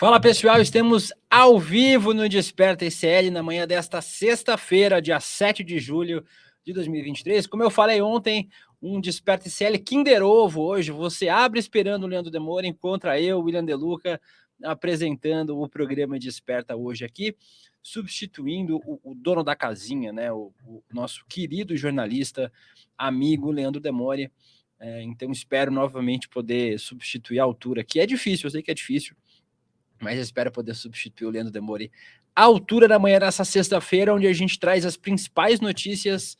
Fala pessoal, estamos ao vivo no Desperta ICL na manhã desta sexta-feira, dia 7 de julho de 2023. Como eu falei ontem, um Desperta ICL Kinder Ovo hoje. Você abre esperando o Leandro Demore, encontra eu, William De Luca, apresentando o programa Desperta hoje aqui, substituindo o dono da casinha, né? O nosso querido jornalista, amigo Leandro Demore. Então espero novamente poder substituir a altura, que é difícil, eu sei que é difícil, mas espero poder substituir o Leandro Demore à altura da manhã dessa sexta-feira, onde a gente traz as principais notícias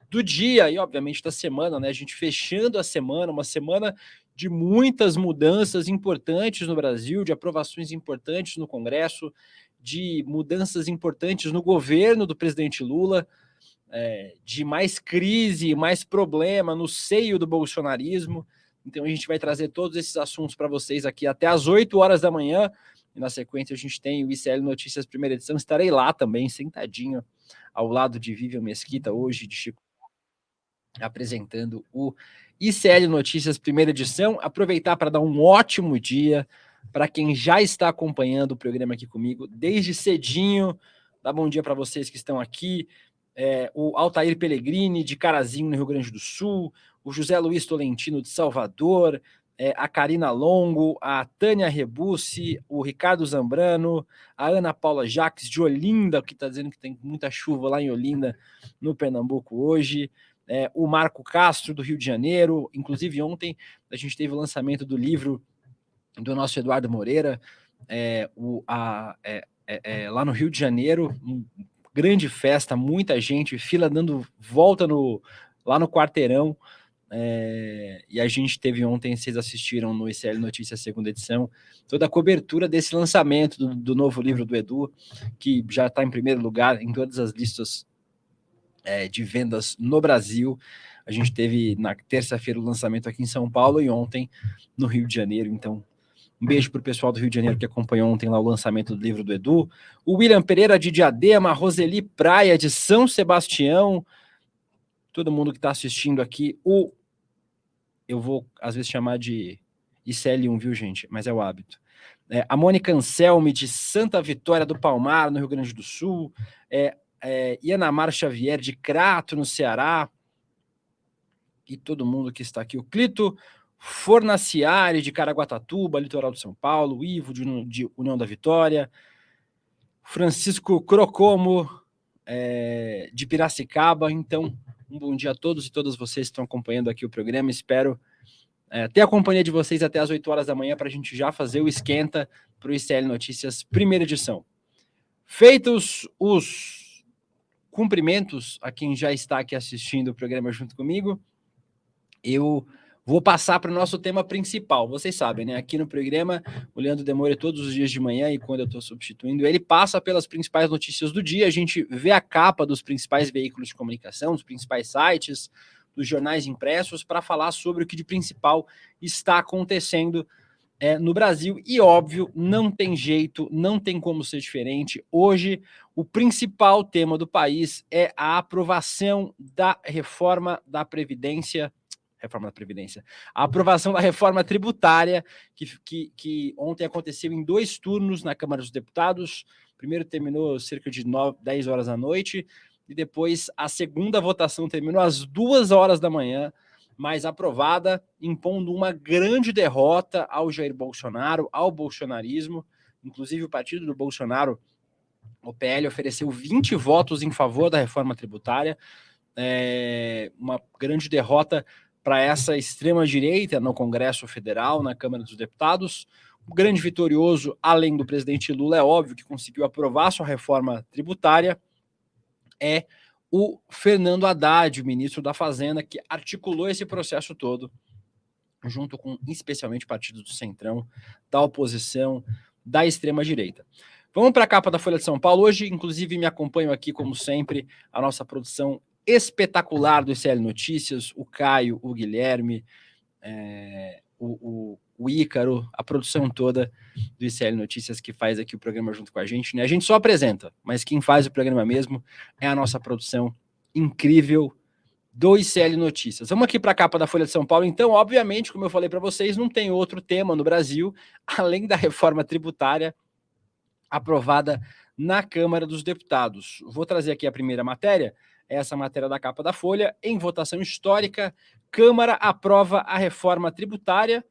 do dia e, obviamente, da semana, né? A gente fechando a semana, uma semana de muitas mudanças importantes no Brasil, de aprovações importantes no Congresso, de mudanças importantes no governo do presidente Lula, de mais crise, mais problema no seio do bolsonarismo. Então a gente vai trazer todos esses assuntos para vocês aqui até às 8 horas da manhã. E na sequência a gente tem o ICL Notícias primeira edição. Estarei lá também, sentadinho, ao lado de Vivian Mesquita, hoje de Chico, apresentando o ICL Notícias primeira edição. Aproveitar para dar um ótimo dia para quem já está acompanhando o programa aqui comigo desde cedinho. Dá bom dia para vocês que estão aqui. O Altair Pellegrini, de Carazinho, no Rio Grande do Sul, o José Luiz Tolentino, de Salvador, a Karina Longo, a Tânia Rebucci, o Ricardo Zambrano, a Ana Paula Jacques, de Olinda, que está dizendo que tem muita chuva lá em Olinda, no Pernambuco hoje, o Marco Castro, do Rio de Janeiro. Inclusive ontem a gente teve o lançamento do livro do nosso Eduardo Moreira, lá no Rio de Janeiro, grande festa, muita gente, fila dando volta lá no quarteirão, e a gente teve ontem, vocês assistiram no ICL Notícias segunda edição, toda a cobertura desse lançamento do novo livro do Edu, que já está em primeiro lugar em todas as listas de vendas no Brasil. A gente teve na terça-feira o lançamento aqui em São Paulo e ontem no Rio de Janeiro. Então um beijo para o pessoal do Rio de Janeiro que acompanhou ontem lá o lançamento do livro do Edu. O William Pereira, de Diadema, Roseli Praia, de São Sebastião. Todo mundo que está assistindo aqui. Eu vou, às vezes, chamar de ICL1, viu, gente? Mas é o hábito. A Mônica Anselme, de Santa Vitória do Palmar, no Rio Grande do Sul. Ianamar Xavier, de Crato, no Ceará. E todo mundo que está aqui. O Clito Fornaciari, de Caraguatatuba, litoral de São Paulo, o Ivo, de União da Vitória, Francisco Crocomo, de Piracicaba. Então, um bom dia a todos e todas vocês que estão acompanhando aqui o programa. Espero ter a companhia de vocês até as 8 horas da manhã para a gente já fazer o esquenta para o ICL Notícias primeira edição. Feitos os cumprimentos a quem já está aqui assistindo o programa junto comigo, eu vou passar para o nosso tema principal. Vocês sabem, né? Aqui no programa, o Leandro Demore, todos os dias de manhã, e quando eu estou substituindo, ele passa pelas principais notícias do dia. A gente vê a capa dos principais veículos de comunicação, dos principais sites, dos jornais impressos, para falar sobre o que de principal está acontecendo no Brasil. E, óbvio, não tem jeito, não tem como ser diferente. Hoje, o principal tema do país é a aprovação da reforma da Previdência. A aprovação da reforma tributária, que ontem aconteceu em 2 turnos na Câmara dos Deputados. O primeiro terminou cerca de 10 horas da noite, e depois a segunda votação terminou às 2 horas da manhã, mas aprovada, impondo uma grande derrota ao Jair Bolsonaro, ao bolsonarismo. Inclusive o partido do Bolsonaro, o PL, ofereceu 20 votos em favor da reforma tributária, uma grande derrota para essa extrema-direita no Congresso Federal, na Câmara dos Deputados. O grande vitorioso, além do presidente Lula, é óbvio, que conseguiu aprovar sua reforma tributária, é o Fernando Haddad, o ministro da Fazenda, que articulou esse processo todo, junto com, especialmente, partidos do Centrão, da oposição, da extrema-direita. Vamos para a capa da Folha de São Paulo. Hoje, inclusive, me acompanham aqui, como sempre, a nossa produção espetacular do ICL Notícias, o Caio, o Guilherme, o Ícaro, a produção toda do ICL Notícias, que faz aqui o programa junto com a gente, né? A gente só apresenta, mas quem faz o programa mesmo é a nossa produção incrível do ICL Notícias. Vamos aqui para a capa da Folha de São Paulo. Então, obviamente, como eu falei para vocês, não tem outro tema no Brasil, além da reforma tributária, aprovada na Câmara dos Deputados. Vou trazer aqui a primeira matéria, essa matéria da capa da Folha. Em votação histórica, Câmara aprova a reforma tributária,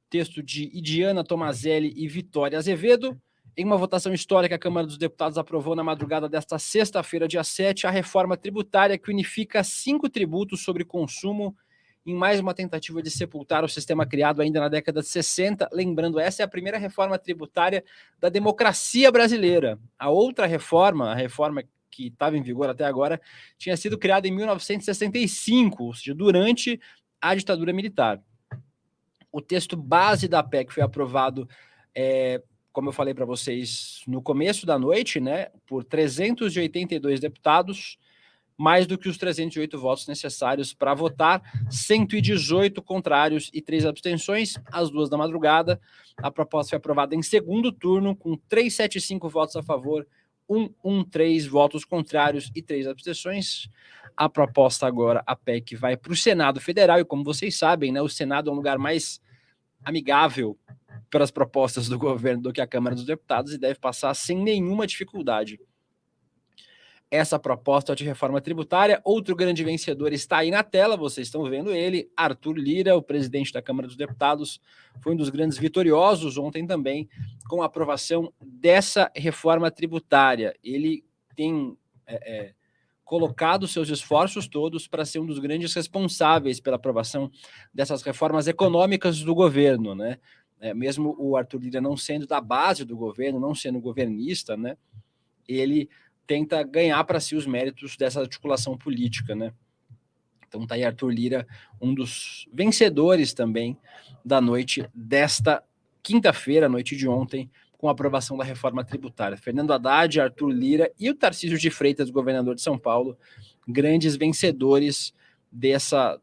texto de Idiana Tomazelli e Vitória Azevedo. Em uma votação histórica, a Câmara dos Deputados aprovou na madrugada desta sexta-feira, dia 7, a reforma tributária que unifica 5 tributos sobre consumo em mais uma tentativa de sepultar o sistema criado ainda na década de 60. Lembrando, essa é a primeira reforma tributária da democracia brasileira. A outra reforma, a reforma que estava em vigor até agora, tinha sido criada em 1965, ou seja, durante a ditadura militar. O texto base da PEC foi aprovado, como eu falei para vocês, no começo da noite, né, por 382 deputados, mais do que os 308 votos necessários para votar, 118 contrários e 3 abstenções. Às 2 da madrugada, a proposta foi aprovada em segundo turno, com 375 votos a favor, 113 votos contrários e 3 abstenções. A proposta agora, a PEC, vai para o Senado Federal, e como vocês sabem, né, o Senado é um lugar mais amigável para as propostas do governo do que a Câmara dos Deputados, e deve passar sem nenhuma dificuldade essa proposta de reforma tributária. Outro grande vencedor está aí na tela, vocês estão vendo ele, Arthur Lira, o presidente da Câmara dos Deputados, foi um dos grandes vitoriosos ontem também, com a aprovação dessa reforma tributária. Ele tem colocado seus esforços todos para ser um dos grandes responsáveis pela aprovação dessas reformas econômicas do governo, né? Mesmo o Arthur Lira não sendo da base do governo, não sendo governista, né? Ele tenta ganhar para si os méritos dessa articulação política, né? Então tá aí Arthur Lira, um dos vencedores também da noite desta quinta-feira, noite de ontem, com a aprovação da reforma tributária. Fernando Haddad, Arthur Lira e o Tarcísio de Freitas, governador de São Paulo, grandes vencedores dessa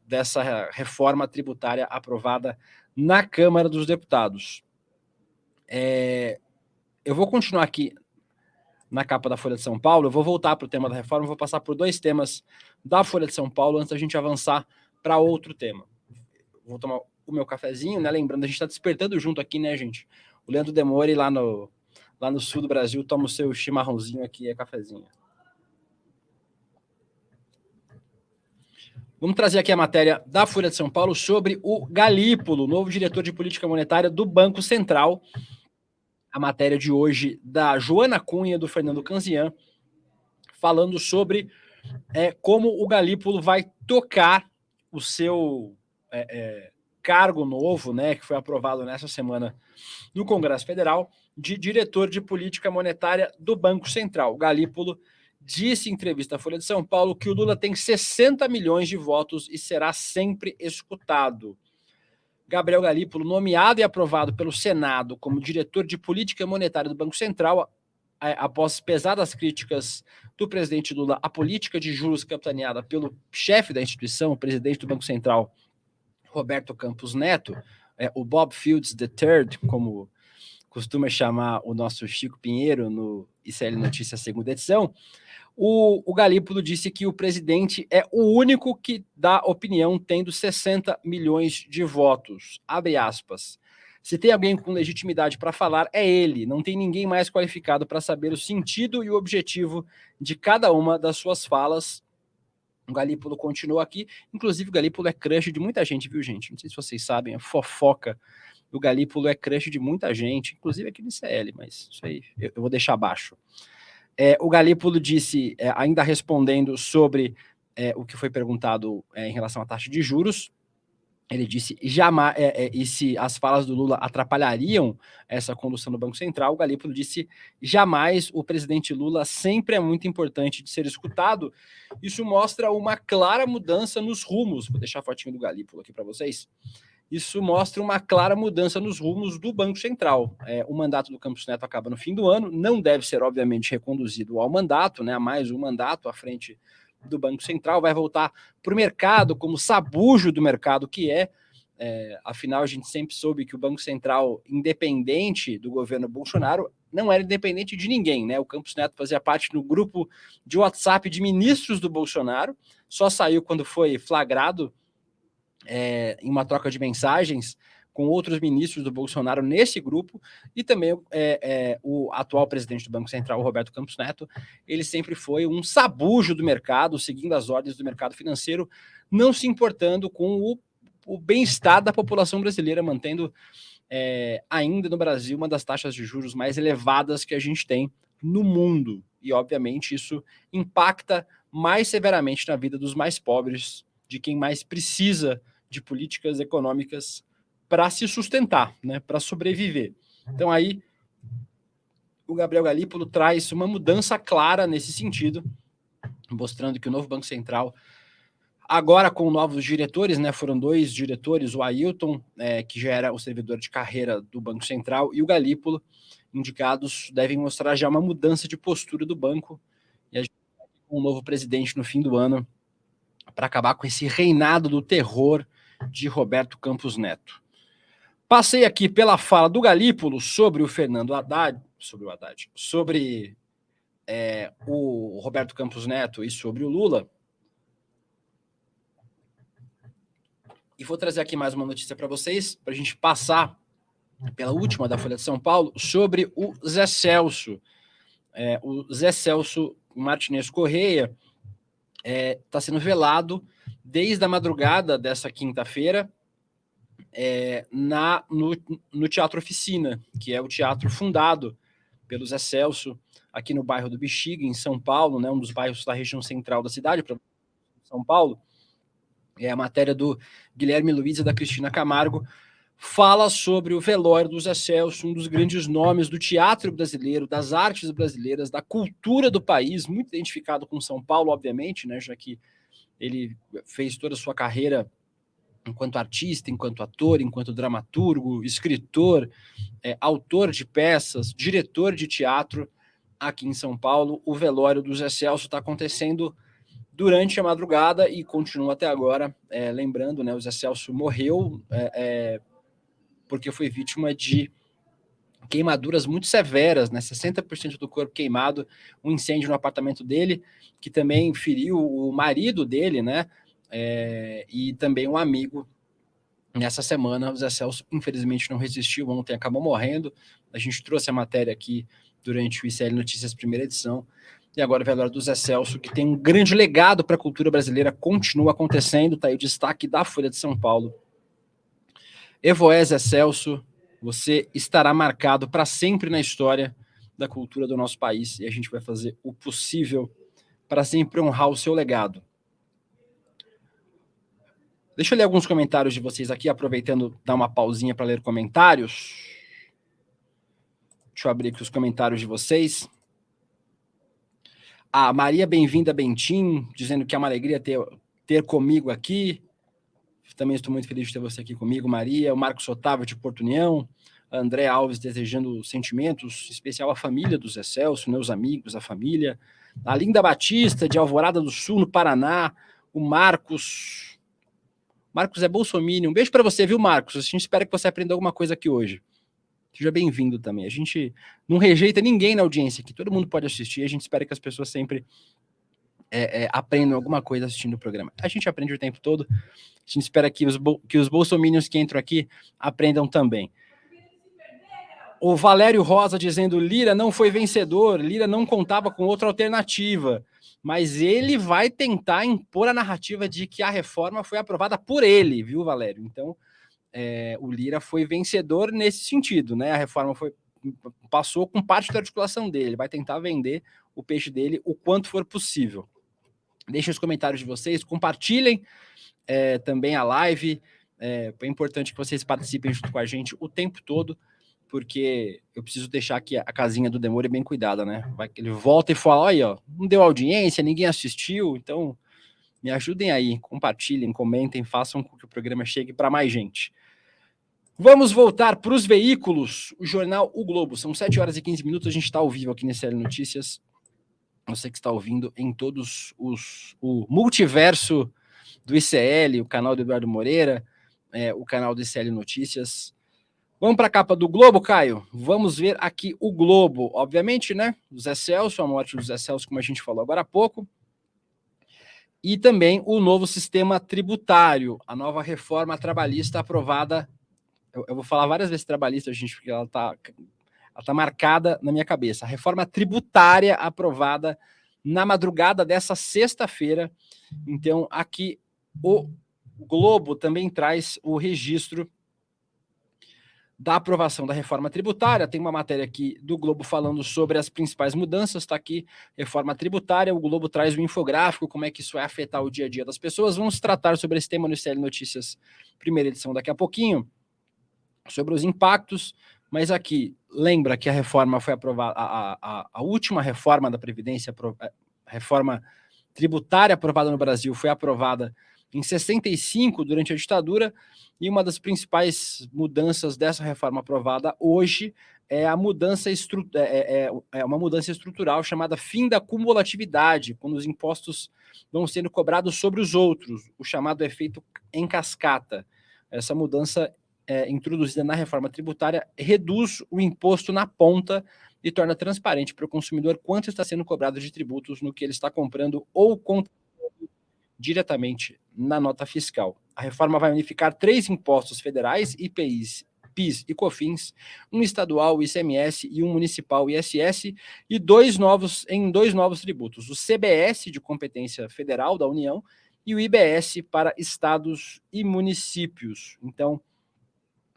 reforma tributária aprovada na Câmara dos Deputados. Eu vou continuar aqui na capa da Folha de São Paulo, eu vou voltar para o tema da reforma, vou passar por 2 temas da Folha de São Paulo antes da gente avançar para outro tema. Vou tomar o meu cafezinho, né? Lembrando, a gente está despertando junto aqui, né, gente? O Leandro Demore, lá no sul do Brasil, toma o seu chimarrãozinho aqui, é cafezinho. Vamos trazer aqui a matéria da Folha de São Paulo sobre o Galípolo, novo diretor de política monetária do Banco Central. A matéria de hoje da Joana Cunha e do Fernando Canzian, falando sobre como o Galípolo vai tocar o seu cargo novo, né, que foi aprovado nessa semana no Congresso Federal, de diretor de política monetária do Banco Central. O Galípolo disse em entrevista à Folha de São Paulo que o Lula tem 60 milhões de votos e será sempre escutado. Gabriel Galípolo, nomeado e aprovado pelo Senado como diretor de política monetária do Banco Central, após pesadas críticas do presidente Lula à política de juros capitaneada pelo chefe da instituição, o presidente do Banco Central, Roberto Campos Neto, o Bob Fields III, como costuma chamar o nosso Chico Pinheiro no ICL Notícias segunda edição, o Galípolo disse que o presidente é o único que dá opinião tendo 60 milhões de votos. Abre aspas. Se tem alguém com legitimidade para falar, é ele. Não tem ninguém mais qualificado para saber o sentido e o objetivo de cada uma das suas falas. O Galípolo continuou aqui. Inclusive, o Galípolo é crush de muita gente, viu, gente? Não sei se vocês sabem, a fofoca. O Galípolo é crush de muita gente, inclusive aqui no ICL, mas isso aí eu vou deixar abaixo. O Galípolo disse, ainda respondendo sobre o que foi perguntado em relação à taxa de juros, ele disse, jamais, e se as falas do Lula atrapalhariam essa condução do Banco Central, o Galípolo disse, jamais, o presidente Lula sempre é muito importante de ser escutado. Isso mostra uma clara mudança nos rumos. Vou deixar a fotinho do Galípolo aqui para vocês. Isso mostra uma clara mudança nos rumos do Banco Central. O mandato do Campos Neto acaba no fim do ano, não deve ser, obviamente, reconduzido ao mandato, né, a mais um mandato à frente do Banco Central, vai voltar para o mercado como sabujo do mercado que afinal, a gente sempre soube que o Banco Central, independente do governo Bolsonaro, não era independente de ninguém, né? O Campos Neto fazia parte do grupo de WhatsApp de ministros do Bolsonaro, só saiu quando foi flagrado em uma troca de mensagens com outros ministros do Bolsonaro nesse grupo, e também o atual presidente do Banco Central, Roberto Campos Neto, ele sempre foi um sabujo do mercado, seguindo as ordens do mercado financeiro, não se importando com o bem-estar da população brasileira, mantendo ainda no Brasil uma das taxas de juros mais elevadas que a gente tem no mundo. E, obviamente, isso impacta mais severamente na vida dos mais pobres, de quem mais precisa de políticas econômicas para se sustentar, né, para sobreviver. Então, aí, o Gabriel Galípolo traz uma mudança clara nesse sentido, mostrando que o novo Banco Central, agora com novos diretores, né, foram 2 diretores, o Ailton, que já era o servidor de carreira do Banco Central, e o Galípolo, indicados, devem mostrar já uma mudança de postura do banco, e a gente vai ter um novo presidente no fim do ano, para acabar com esse reinado do terror de Roberto Campos Neto. Passei aqui pela fala do Galípolo sobre o Fernando Haddad, sobre o Roberto Campos Neto e sobre o Lula. E vou trazer aqui mais uma notícia para vocês, para a gente passar pela última da Folha de São Paulo, sobre o Zé Celso. O Zé Celso Martinez Correia está sendo velado desde a madrugada dessa quinta-feira no Teatro Oficina, que é o teatro fundado pelo Zé Celso, aqui no bairro do Bexiga, em São Paulo, né, um dos bairros da região central da cidade, para São Paulo. A matéria do Guilherme Luiz e da Cristina Camargo fala sobre o velório do Zé Celso, um dos grandes nomes do teatro brasileiro, das artes brasileiras, da cultura do país, muito identificado com São Paulo, obviamente, né, já que ele fez toda a sua carreira enquanto artista, enquanto ator, enquanto dramaturgo, escritor, autor de peças, diretor de teatro aqui em São Paulo. O velório do Zé Celso está acontecendo durante a madrugada e continua até agora. Lembrando, né, o Zé Celso morreu porque foi vítima de queimaduras muito severas, né, 60% do corpo queimado, um incêndio no apartamento dele, que também feriu o marido dele, né, e também um amigo. Nessa semana, o Zé Celso, infelizmente, não resistiu, ontem acabou morrendo. A gente trouxe a matéria aqui durante o ICL Notícias, primeira edição. E agora o velório do Zé Celso, que tem um grande legado para a cultura brasileira, continua acontecendo. Está aí o destaque da Folha de São Paulo. Evoé Zé Celso, você estará marcado para sempre na história da cultura do nosso país. E a gente vai fazer o possível para sempre honrar o seu legado. Deixa eu ler alguns comentários de vocês aqui, aproveitando dar uma pausinha para ler comentários. Deixa eu abrir aqui os comentários de vocês. A Maria Bem-vinda Bentim, dizendo que é uma alegria ter comigo aqui. Também estou muito feliz de ter você aqui comigo, Maria. O Marcos Otávio, de Porto União. A André Alves, desejando sentimentos, especial à família do Zé Celso, né, os amigos, a família. A Linda Batista, de Alvorada do Sul, no Paraná. O Marcos é bolsominion. Um beijo para você, viu, Marcos? A gente espera que você aprenda alguma coisa aqui hoje. Seja bem-vindo também. A gente não rejeita ninguém na audiência aqui. Todo mundo pode assistir. A gente espera que as pessoas sempre aprendam alguma coisa assistindo o programa. A gente aprende o tempo todo. A gente espera que os bolsominions que entram aqui aprendam também. O Valério Rosa dizendo: Lira não foi vencedor, Lira não contava com outra alternativa. Mas ele vai tentar impor a narrativa de que a reforma foi aprovada por ele, viu, Valério? Então, o Lira foi vencedor nesse sentido, né? A reforma passou com parte da articulação dele. Ele vai tentar vender o peixe dele o quanto for possível. Deixem os comentários de vocês, compartilhem também a live. É importante que vocês participem junto com a gente o tempo todo, porque eu preciso deixar aqui a casinha do Demore bem cuidada, né? Vai que ele volta e fala: olha, ó, não deu audiência, ninguém assistiu, então me ajudem aí, compartilhem, comentem, façam com que o programa chegue para mais gente. Vamos voltar para os veículos. O jornal O Globo, são 7 horas e 15 minutos, a gente está ao vivo aqui nesse ICL Notícias. Você que está ouvindo em todos o multiverso do ICL, o canal do Eduardo Moreira, o canal do ICL Notícias. Vamos para a capa do Globo, Caio? Vamos ver aqui o Globo. Obviamente, né? O Zé Celso, a morte do Zé Celso, como a gente falou agora há pouco. E também o novo sistema tributário, a nova reforma trabalhista aprovada eu vou falar várias vezes trabalhista, gente, porque ela tá marcada na minha cabeça. A reforma tributária aprovada na madrugada dessa sexta-feira. Então, aqui o Globo também traz o registro da aprovação da reforma tributária. Tem uma matéria aqui do Globo falando sobre as principais mudanças. Está aqui, reforma tributária. O Globo traz um infográfico, como é que isso vai afetar o dia a dia das pessoas. Vamos tratar sobre esse tema no ICL Notícias, primeira edição, daqui a pouquinho, sobre os impactos. Mas aqui, lembra que a reforma foi aprovada, a última reforma da Previdência, a reforma tributária aprovada no Brasil, foi aprovada em 65, durante a ditadura, e uma das principais mudanças dessa reforma aprovada hoje é uma mudança estrutural chamada fim da cumulatividade, quando os impostos vão sendo cobrados sobre os outros, o chamado efeito em cascata. Essa mudança introduzida na reforma tributária reduz o imposto na ponta e torna transparente para o consumidor quanto está sendo cobrado de tributos no que ele está comprando ou contribuindo diretamente na nota fiscal. A reforma vai unificar 3 impostos federais, IPIs, PIS e COFINS, um estadual, ICMS, e um municipal, ISS, e dois novos tributos, o CBS, de competência federal da União, e o IBS para estados e municípios. Então,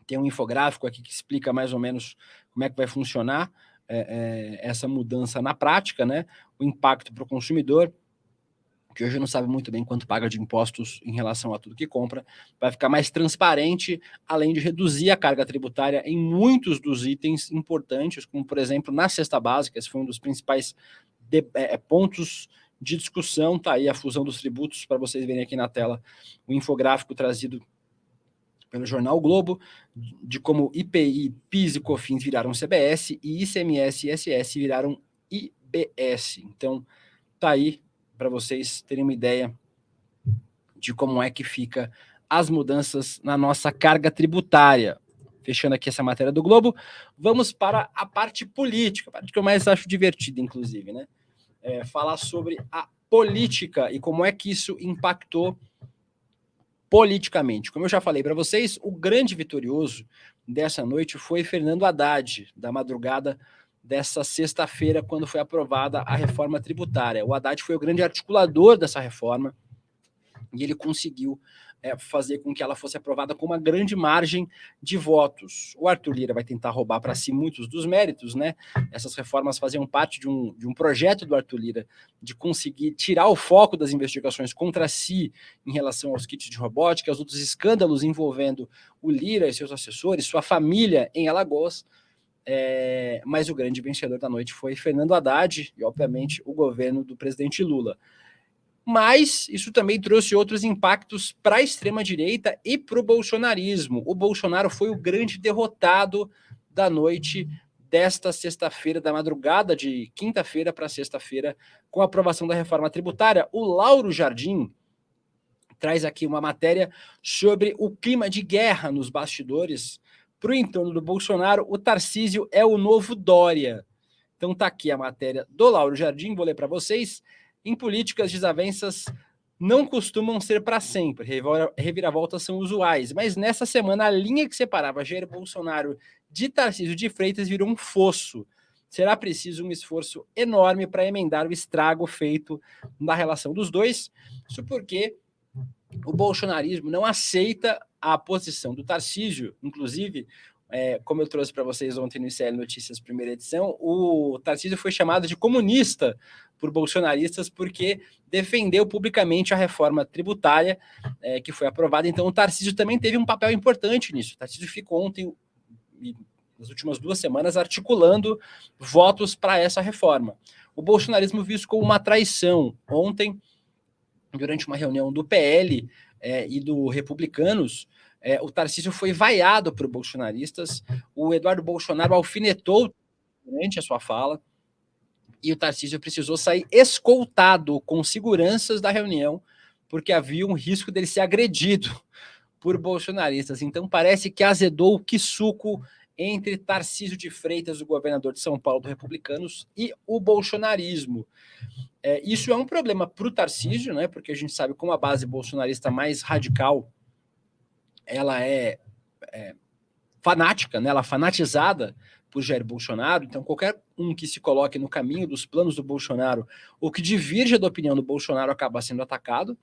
tem um infográfico aqui que explica mais ou menos como é que vai funcionar essa mudança na prática, né? O impacto para o consumidor, que hoje não sabe muito bem quanto paga de impostos em relação a tudo que compra, vai ficar mais transparente, além de reduzir a carga tributária em muitos dos itens importantes, como, por exemplo, na cesta básica. Esse foi um dos principais pontos de discussão. Tá aí a fusão dos tributos, para vocês verem aqui na tela o infográfico trazido pelo jornal o Globo, de como IPI, PIS e COFINS viraram CBS e ICMS e ISS viraram IBS. Então, tá aí para vocês terem uma ideia de como é que fica as mudanças na nossa carga tributária. Fechando aqui essa matéria do Globo, vamos para a parte política, a parte que eu mais acho divertida, inclusive, né? Falar sobre a política e como é que isso impactou politicamente. Como eu já falei para vocês, o grande vitorioso dessa noite foi Fernando Haddad, da madrugada dessa sexta-feira, quando foi aprovada a reforma tributária. O Haddad foi o grande articulador dessa reforma e ele conseguiu fazer com que ela fosse aprovada com uma grande margem de votos. O Arthur Lira vai tentar roubar para si muitos dos méritos, né? Essas reformas faziam parte de um projeto do Arthur Lira de conseguir tirar o foco das investigações contra si em relação aos kits de robótica, aos outros escândalos envolvendo o Lira e seus assessores, sua família em Alagoas. Mas o grande vencedor da noite foi Fernando Haddad e, obviamente, o governo do presidente Lula. Mas isso também trouxe outros impactos para a extrema-direita e para o bolsonarismo. O Bolsonaro foi o grande derrotado da noite desta sexta-feira, da madrugada de quinta-feira para sexta-feira, com a aprovação da reforma tributária. O Lauro Jardim traz aqui uma matéria sobre o clima de guerra nos bastidores. Para o entorno do Bolsonaro, o Tarcísio é o novo Dória. Então tá aqui a matéria do Lauro Jardim, vou ler para vocês. Em políticas, desavenças não costumam ser para sempre, reviravoltas são usuais, mas nessa semana a linha que separava Jair Bolsonaro de Tarcísio de Freitas virou um fosso. Será preciso um esforço enorme para emendar o estrago feito na relação dos dois. Isso porque o bolsonarismo não aceita a posição do Tarcísio, inclusive, como eu trouxe para vocês ontem no ICL Notícias, primeira edição, o Tarcísio foi chamado de comunista por bolsonaristas porque defendeu publicamente a reforma tributária que foi aprovada. Então o Tarcísio também teve um papel importante nisso. O Tarcísio ficou ontem, nas últimas 2 semanas, articulando votos para essa reforma. O bolsonarismo viu isso como uma traição. Ontem, durante uma reunião do PL e do Republicanos, o Tarcísio foi vaiado por bolsonaristas, o Eduardo Bolsonaro alfinetou durante a sua fala, e o Tarcísio precisou sair escoltado com seguranças da reunião, porque havia um risco dele ser agredido por bolsonaristas. Então parece que azedou o quissuco entre Tarcísio de Freitas, o governador de São Paulo do Republicanos, e o bolsonarismo. Isso é um problema para o Tarcísio, né? Porque a gente sabe como a base bolsonarista mais radical ela é fanática, né, ela fanatizada por Jair Bolsonaro. Então, qualquer um que se coloque no caminho dos planos do Bolsonaro ou que divirja da opinião do Bolsonaro acaba sendo atacado.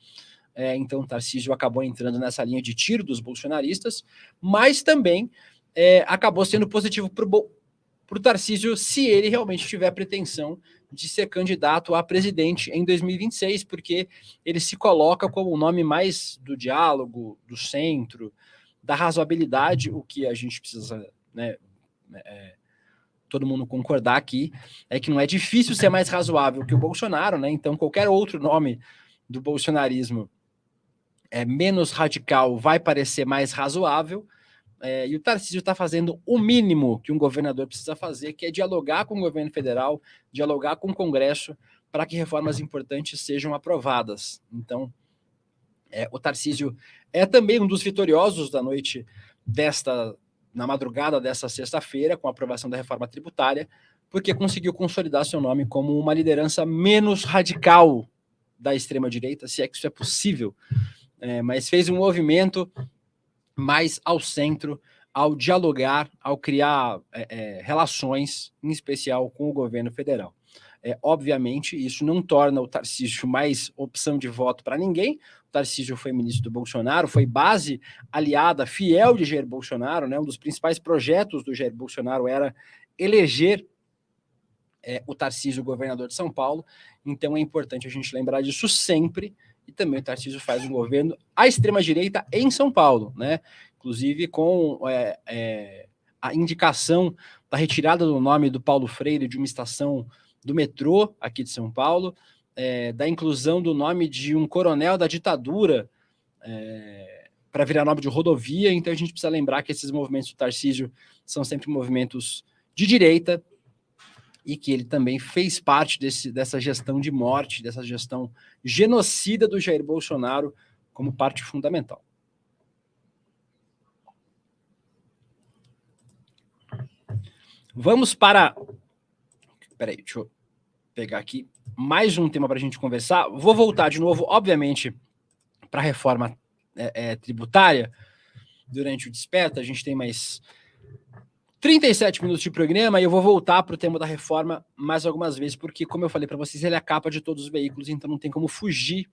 Então, Tarcísio acabou entrando nessa linha de tiro dos bolsonaristas, mas também acabou sendo positivo para o Tarcísio se ele realmente tiver pretensão de ser candidato a presidente em 2026, porque ele se coloca como o nome mais do diálogo, do centro, da razoabilidade, o que a gente precisa, né, todo mundo concordar aqui, é que não é difícil ser mais razoável que o Bolsonaro, né? Então, qualquer outro nome do bolsonarismo menos radical vai parecer mais razoável. E o Tarcísio está fazendo o mínimo que um governador precisa fazer, que é dialogar com o governo federal, dialogar com o Congresso, para que reformas importantes sejam aprovadas. Então, o Tarcísio é também um dos vitoriosos da noite na madrugada desta sexta-feira, com a aprovação da reforma tributária, porque conseguiu consolidar seu nome como uma liderança menos radical da extrema-direita, se é que isso é possível, mas fez um movimento mais ao centro, ao dialogar, ao criar relações, em especial com o governo federal. Obviamente, isso não torna o Tarcísio mais opção de voto para ninguém. O Tarcísio foi ministro do Bolsonaro, foi base aliada, fiel de Jair Bolsonaro, né? Um dos principais projetos do Jair Bolsonaro era eleger o Tarcísio governador de São Paulo. Então é importante a gente lembrar disso sempre. E também o Tarcísio faz um governo à extrema-direita em São Paulo, né? Inclusive com a indicação da retirada do nome do Paulo Freire de uma estação do metrô aqui de São Paulo, da inclusão do nome de um coronel da ditadura para virar nome de rodovia. Então a gente precisa lembrar que esses movimentos do Tarcísio são sempre movimentos de direita, e que ele também fez parte dessa gestão de morte, dessa gestão genocida do Jair Bolsonaro como parte fundamental. Vamos para... Peraí, deixa eu pegar aqui mais um tema para a gente conversar. Vou voltar de novo, obviamente, para a reforma tributária durante o Desperta. A gente tem mais 37 minutos de programa e eu vou voltar para o tema da reforma mais algumas vezes, porque, como eu falei para vocês, ele é a capa de todos os veículos, então não tem como fugir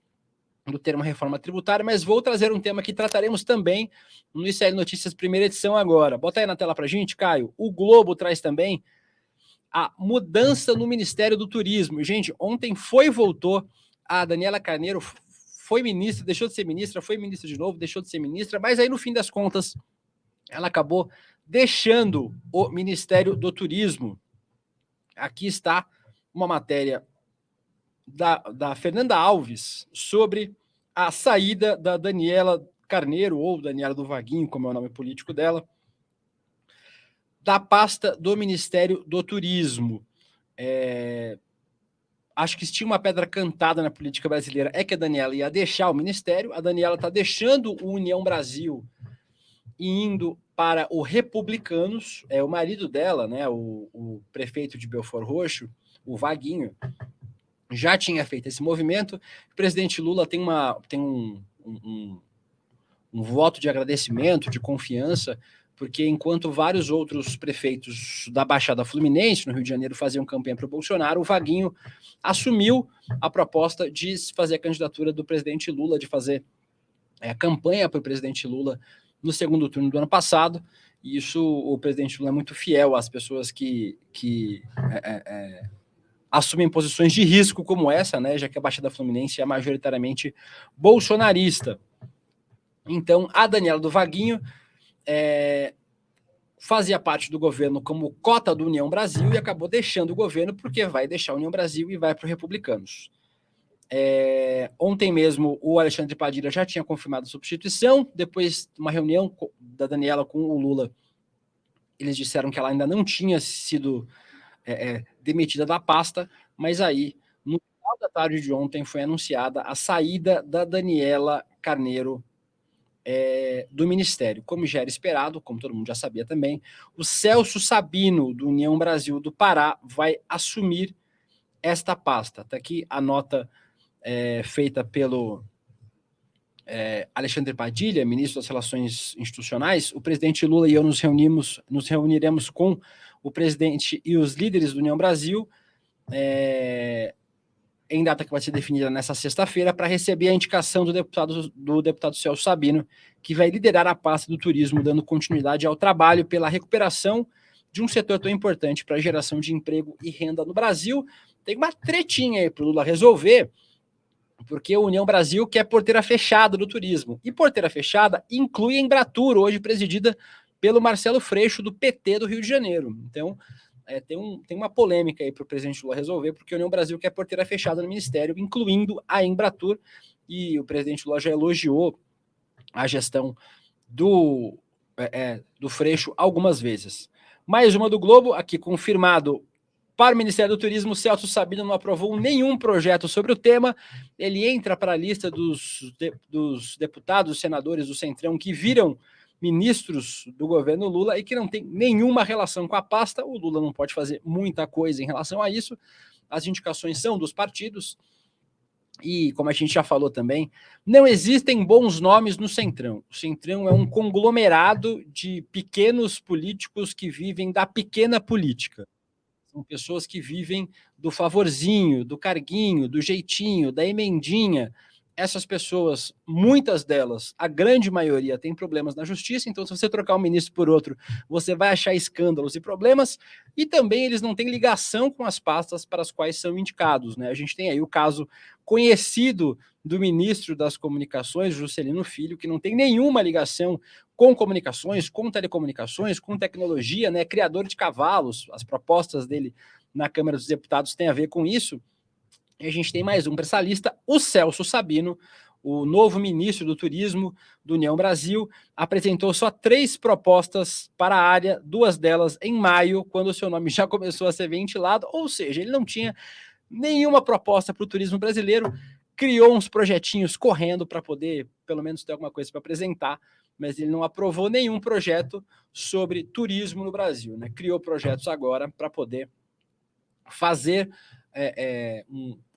do termo reforma tributária, mas vou trazer um tema que trataremos também no ICL Notícias, primeira edição agora. Bota aí na tela para a gente, Caio. O Globo traz também a mudança no Ministério do Turismo. Gente, ontem foi e voltou a Daniela Carneiro, foi ministra, deixou de ser ministra, foi ministra de novo, deixou de ser ministra, mas aí no fim das contas ela acabou deixando o Ministério do Turismo. Aqui está uma matéria da Fernanda Alves sobre a saída da Daniela Carneiro, ou Daniela do Vaguinho, como é o nome político dela, da pasta do Ministério do Turismo. Acho que se tinha uma pedra cantada na política brasileira é que a Daniela ia deixar o Ministério. A Daniela está deixando o União Brasil e indo para o Republicanos. O marido dela, né, o prefeito de Belford Roxo, o Vaguinho, já tinha feito esse movimento. O presidente Lula tem um voto de agradecimento, de confiança, porque enquanto vários outros prefeitos da Baixada Fluminense, no Rio de Janeiro, faziam campanha para o Bolsonaro, o Vaguinho assumiu a proposta de fazer a candidatura do presidente Lula, de fazer a campanha para o presidente Lula no segundo turno do ano passado. E isso, o presidente Lula é muito fiel às pessoas que assumem posições de risco como essa, né, já que a Baixada Fluminense é majoritariamente bolsonarista. Então, a Daniela do Vaguinho fazia parte do governo como cota do União Brasil e acabou deixando o governo porque vai deixar a União Brasil e vai para os Republicanos. Ontem mesmo o Alexandre Padilha já tinha confirmado a substituição. Depois de uma reunião da Daniela com o Lula, eles disseram que ela ainda não tinha sido demitida da pasta, mas aí, no final da tarde de ontem, foi anunciada a saída da Daniela Carneiro do Ministério. Como já era esperado, como todo mundo já sabia também, o Celso Sabino, do União Brasil do Pará, vai assumir esta pasta. Está aqui a nota feita pelo Alexandre Padilha, ministro das Relações Institucionais, o presidente Lula e eu nos reuniremos com o presidente e os líderes do União Brasil, em data que vai ser definida nessa sexta-feira, para receber a indicação do deputado Celso Sabino, que vai liderar a pasta do turismo, dando continuidade ao trabalho pela recuperação de um setor tão importante para a geração de emprego e renda no Brasil. Tem uma tretinha aí para o Lula resolver, porque a União Brasil quer porteira fechada do turismo. E porteira fechada inclui a Embratur, hoje presidida pelo Marcelo Freixo, do PT do Rio de Janeiro. Então, tem uma polêmica aí para o presidente Lula resolver, porque a União Brasil quer porteira fechada no Ministério, incluindo a Embratur, e o presidente Lula já elogiou a gestão do Freixo algumas vezes. Mais uma do Globo, aqui confirmado para o Ministério do Turismo. Celso Sabino não aprovou nenhum projeto sobre o tema. Ele entra para a lista dos deputados, senadores do Centrão que viram ministros do governo Lula e que não tem nenhuma relação com a pasta. O Lula não pode fazer muita coisa em relação a isso. As indicações são dos partidos. E, como a gente já falou também, não existem bons nomes no Centrão. O Centrão é um conglomerado de pequenos políticos que vivem da pequena política. São pessoas que vivem do favorzinho, do carguinho, do jeitinho, da emendinha. Essas pessoas, muitas delas, a grande maioria, tem problemas na justiça, então se você trocar um ministro por outro, você vai achar escândalos e problemas, e também eles não têm ligação com as pastas para as quais são indicados, né? A gente tem aí o caso conhecido do ministro das Comunicações, Juscelino Filho, que não tem nenhuma ligação com comunicações, com telecomunicações, com tecnologia, né? Criador de cavalos, as propostas dele na Câmara dos Deputados têm a ver com isso. E a gente tem mais um para essa lista, o Celso Sabino, o novo ministro do Turismo do União Brasil, apresentou só 3 propostas para a área, 2 delas em maio, quando o seu nome já começou a ser ventilado, ou seja, ele não tinha nenhuma proposta para o turismo brasileiro, criou uns projetinhos correndo para poder, pelo menos, ter alguma coisa para apresentar, mas ele não aprovou nenhum projeto sobre turismo no Brasil, né? Criou projetos agora para poder fazer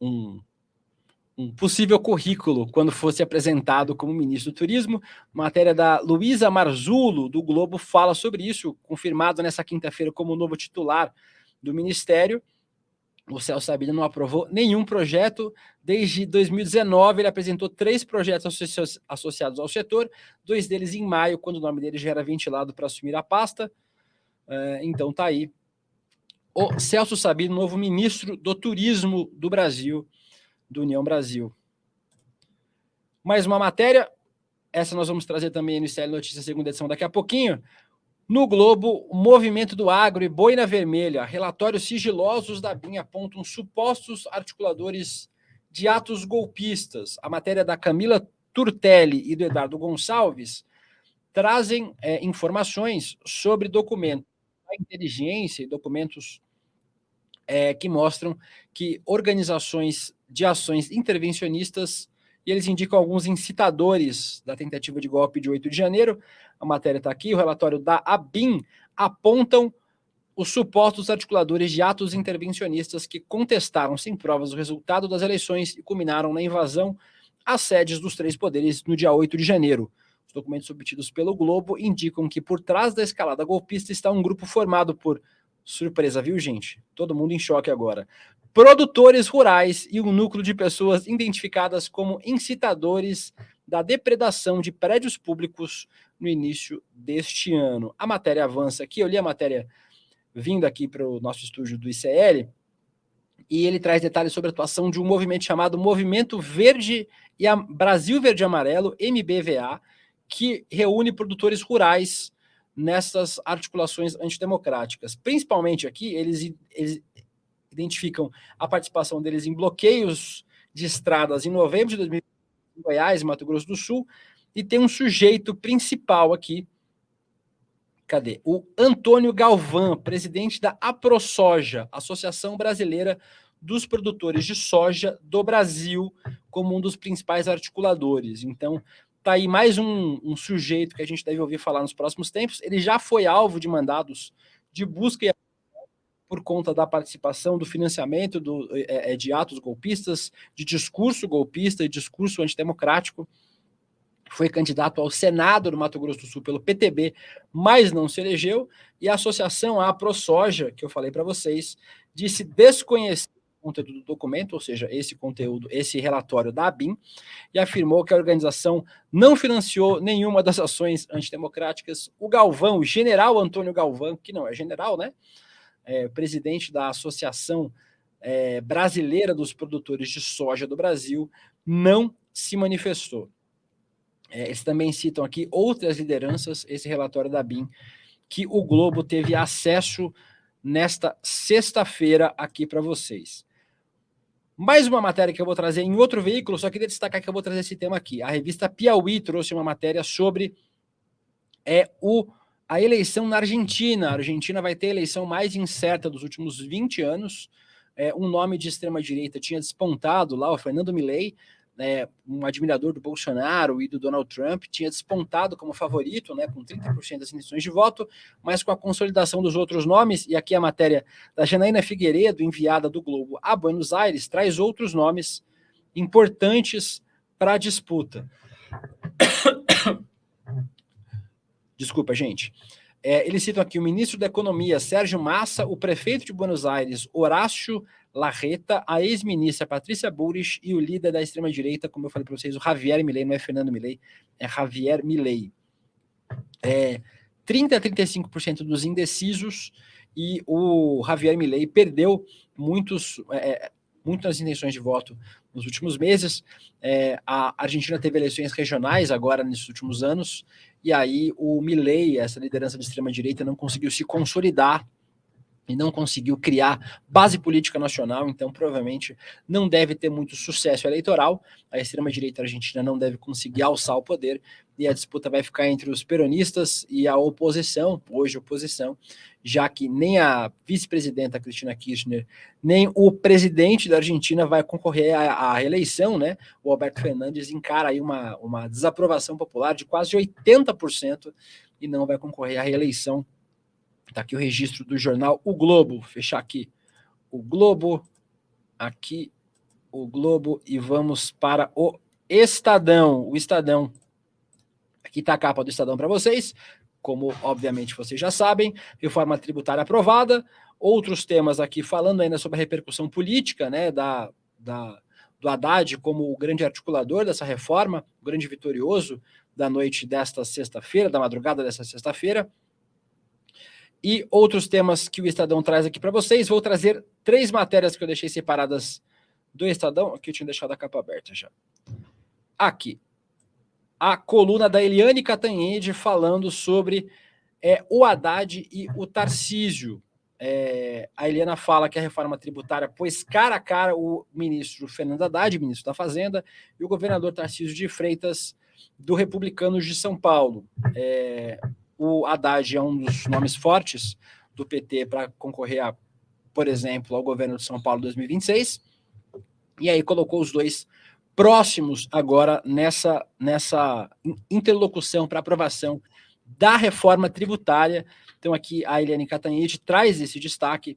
um possível currículo quando fosse apresentado como ministro do Turismo. Matéria da Luísa Marzullo, do Globo, fala sobre isso, confirmado nessa quinta-feira como novo titular do Ministério. O Celso Sabino não aprovou nenhum projeto. Desde 2019, ele apresentou 3 projetos associados ao setor, 2 deles em maio, quando o nome dele já era ventilado para assumir a pasta. Então tá aí o Celso Sabino, novo ministro do Turismo do Brasil, do União Brasil. Mais uma matéria, essa nós vamos trazer também no ICL Notícias, segunda edição, daqui a pouquinho. No Globo, o movimento do agro e boina vermelha, relatórios sigilosos da BIM apontam supostos articuladores de atos golpistas. A matéria da Camila Turtelli e do Eduardo Gonçalves trazem informações sobre documentos da inteligência e documentos que mostram que organizações de ações intervencionistas, e eles indicam alguns incitadores da tentativa de golpe de 8 de janeiro, a matéria está aqui, o relatório da ABIN apontam os supostos articuladores de atos intervencionistas que contestaram sem provas o resultado das eleições e culminaram na invasão às sedes dos 3 poderes no dia 8 de janeiro. Os documentos obtidos pelo Globo indicam que por trás da escalada golpista está um grupo formado por, surpresa, viu, gente? Todo mundo em choque agora, produtores rurais e um núcleo de pessoas identificadas como incitadores da depredação de prédios públicos no início deste ano. A matéria avança aqui, eu li a matéria vindo aqui para o nosso estúdio do ICL, e ele traz detalhes sobre a atuação de um movimento chamado Movimento Verde e Brasil Verde e Amarelo, MBVA, que reúne produtores rurais nessas articulações antidemocráticas. Principalmente aqui, eles identificam a participação deles em bloqueios de estradas em novembro de 2020 em Goiás, Mato Grosso do Sul, e tem um sujeito principal aqui. Cadê? O Antônio Galvão, presidente da AproSoja, Associação Brasileira dos Produtores de Soja do Brasil, como um dos principais articuladores. Então, tá aí mais um sujeito que a gente deve ouvir falar nos próximos tempos. Ele já foi alvo de mandados de busca e por conta da participação, do financiamento de atos golpistas, de discurso golpista e discurso antidemocrático. foi candidato ao Senado do Mato Grosso do Sul pelo PTB, mas não se elegeu, e a associação, a ProSoja, que eu falei para vocês, disse desconhecer o conteúdo do documento, ou seja, esse conteúdo, esse relatório da ABIN, e afirmou que a organização não financiou nenhuma das ações antidemocráticas. O Galvão, o general Antônio Galvão, que não é general, né? Presidente da Associação Brasileira dos Produtores de Soja do Brasil, não se manifestou. Eles também citam aqui outras lideranças, esse relatório da BIM, que o Globo teve acesso nesta sexta-feira aqui para vocês. Mais uma matéria que eu vou trazer em outro veículo, só queria destacar que eu vou trazer esse tema aqui. A revista Piauí trouxe uma matéria sobre a eleição na Argentina. A Argentina vai ter a eleição mais incerta dos últimos 20 anos. Um nome de extrema-direita tinha despontado lá, o Fernando Milei, um admirador do Bolsonaro e do Donald Trump, tinha despontado como favorito, né, com 30% das intenções de voto, mas com a consolidação dos outros nomes, e aqui a matéria da Janaína Figueiredo, enviada do Globo a Buenos Aires, traz outros nomes importantes para a disputa. Desculpa, gente. Eles citam aqui o ministro da Economia, Sérgio Massa, o prefeito de Buenos Aires, Horácio Larreta, a ex-ministra Patrícia Bullrich e o líder da extrema-direita, como eu falei para vocês, o Javier Milei, não é Fernando Milei, é Javier Milei. 30% a 35% dos indecisos, e o Javier Milei perdeu muitas intenções de voto nos últimos meses. A Argentina teve eleições regionais agora nesses últimos anos, e aí o Milei, essa liderança de extrema-direita, não conseguiu se consolidar e não conseguiu criar base política nacional, então provavelmente não deve ter muito sucesso eleitoral. A extrema-direita argentina não deve conseguir alçar o poder, e a disputa vai ficar entre os peronistas e a oposição, hoje oposição, já que nem a vice-presidenta Cristina Kirchner, nem o presidente da Argentina vai concorrer à reeleição, né? O Alberto Fernandes encara aí uma desaprovação popular de quase 80% e não vai concorrer à reeleição. Está aqui o registro do jornal O Globo. Fechar aqui o Globo, aqui o Globo, e vamos para o Estadão. O Estadão, aqui está a capa do Estadão para vocês. Como obviamente vocês já sabem, reforma tributária aprovada. Outros temas aqui falando ainda sobre a repercussão política, né, do Haddad como o grande articulador dessa reforma, o grande vitorioso da noite desta sexta-feira, da madrugada desta sexta-feira. E outros temas que o Estadão traz aqui para vocês. Vou trazer 3 matérias que eu deixei separadas do Estadão. Aqui eu tinha deixado a capa aberta já. Aqui. A coluna da Eliane Cantanhede falando sobre o Haddad e o Tarcísio. A Eliana fala que a reforma tributária pôs cara a cara o ministro Fernando Haddad, ministro da Fazenda, e o governador Tarcísio de Freitas, do Republicanos de São Paulo. O Haddad é um dos nomes fortes do PT para concorrer, por exemplo, ao governo de São Paulo em 2026, e aí colocou os dois próximos agora nessa interlocução para aprovação da reforma tributária. Então aqui a Eliane Cantanhede traz esse destaque,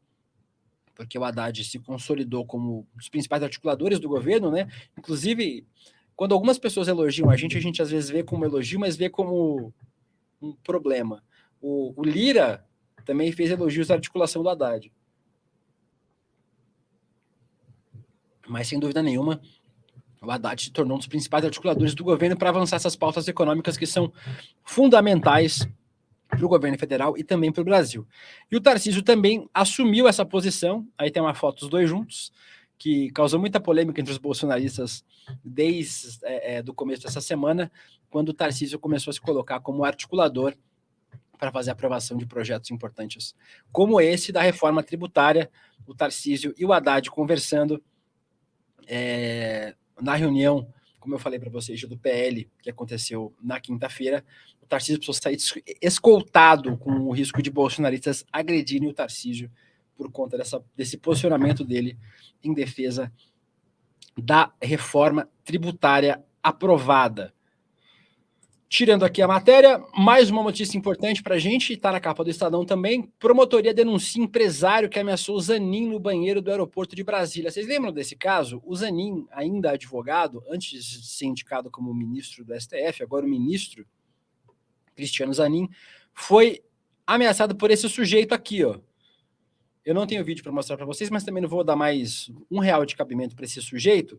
porque o Haddad se consolidou como um dos principais articuladores do governo, né? Inclusive, quando algumas pessoas elogiam a gente às vezes vê como elogio, mas vê como um problema. O Lira também fez elogios à articulação do Haddad. Mas, sem dúvida nenhuma, o Haddad se tornou um dos principais articuladores do governo para avançar essas pautas econômicas que são fundamentais para o governo federal e também para o Brasil. E o Tarcísio também assumiu essa posição. Aí tem uma foto dos dois juntos, que causou muita polêmica entre os bolsonaristas desde do começo dessa semana, quando o Tarcísio começou a se colocar como articulador para fazer a aprovação de projetos importantes, como esse da reforma tributária. O Tarcísio e o Haddad conversando na reunião, como eu falei para vocês, do PL, que aconteceu na quinta-feira. O Tarcísio precisou sair escoltado, com o risco de bolsonaristas agredirem o Tarcísio por conta desse posicionamento dele em defesa da reforma tributária aprovada. Tirando aqui a matéria, mais uma notícia importante para a gente, está na capa do Estadão também. Promotoria denuncia empresário que ameaçou o Zanin no banheiro do aeroporto de Brasília. Vocês lembram desse caso? O Zanin, ainda advogado, antes de ser indicado como ministro do STF, agora o ministro Cristiano Zanin, foi ameaçado por esse sujeito aqui, ó. Eu não tenho vídeo para mostrar para vocês, mas também não vou dar mais R$1 de cabimento para esse sujeito.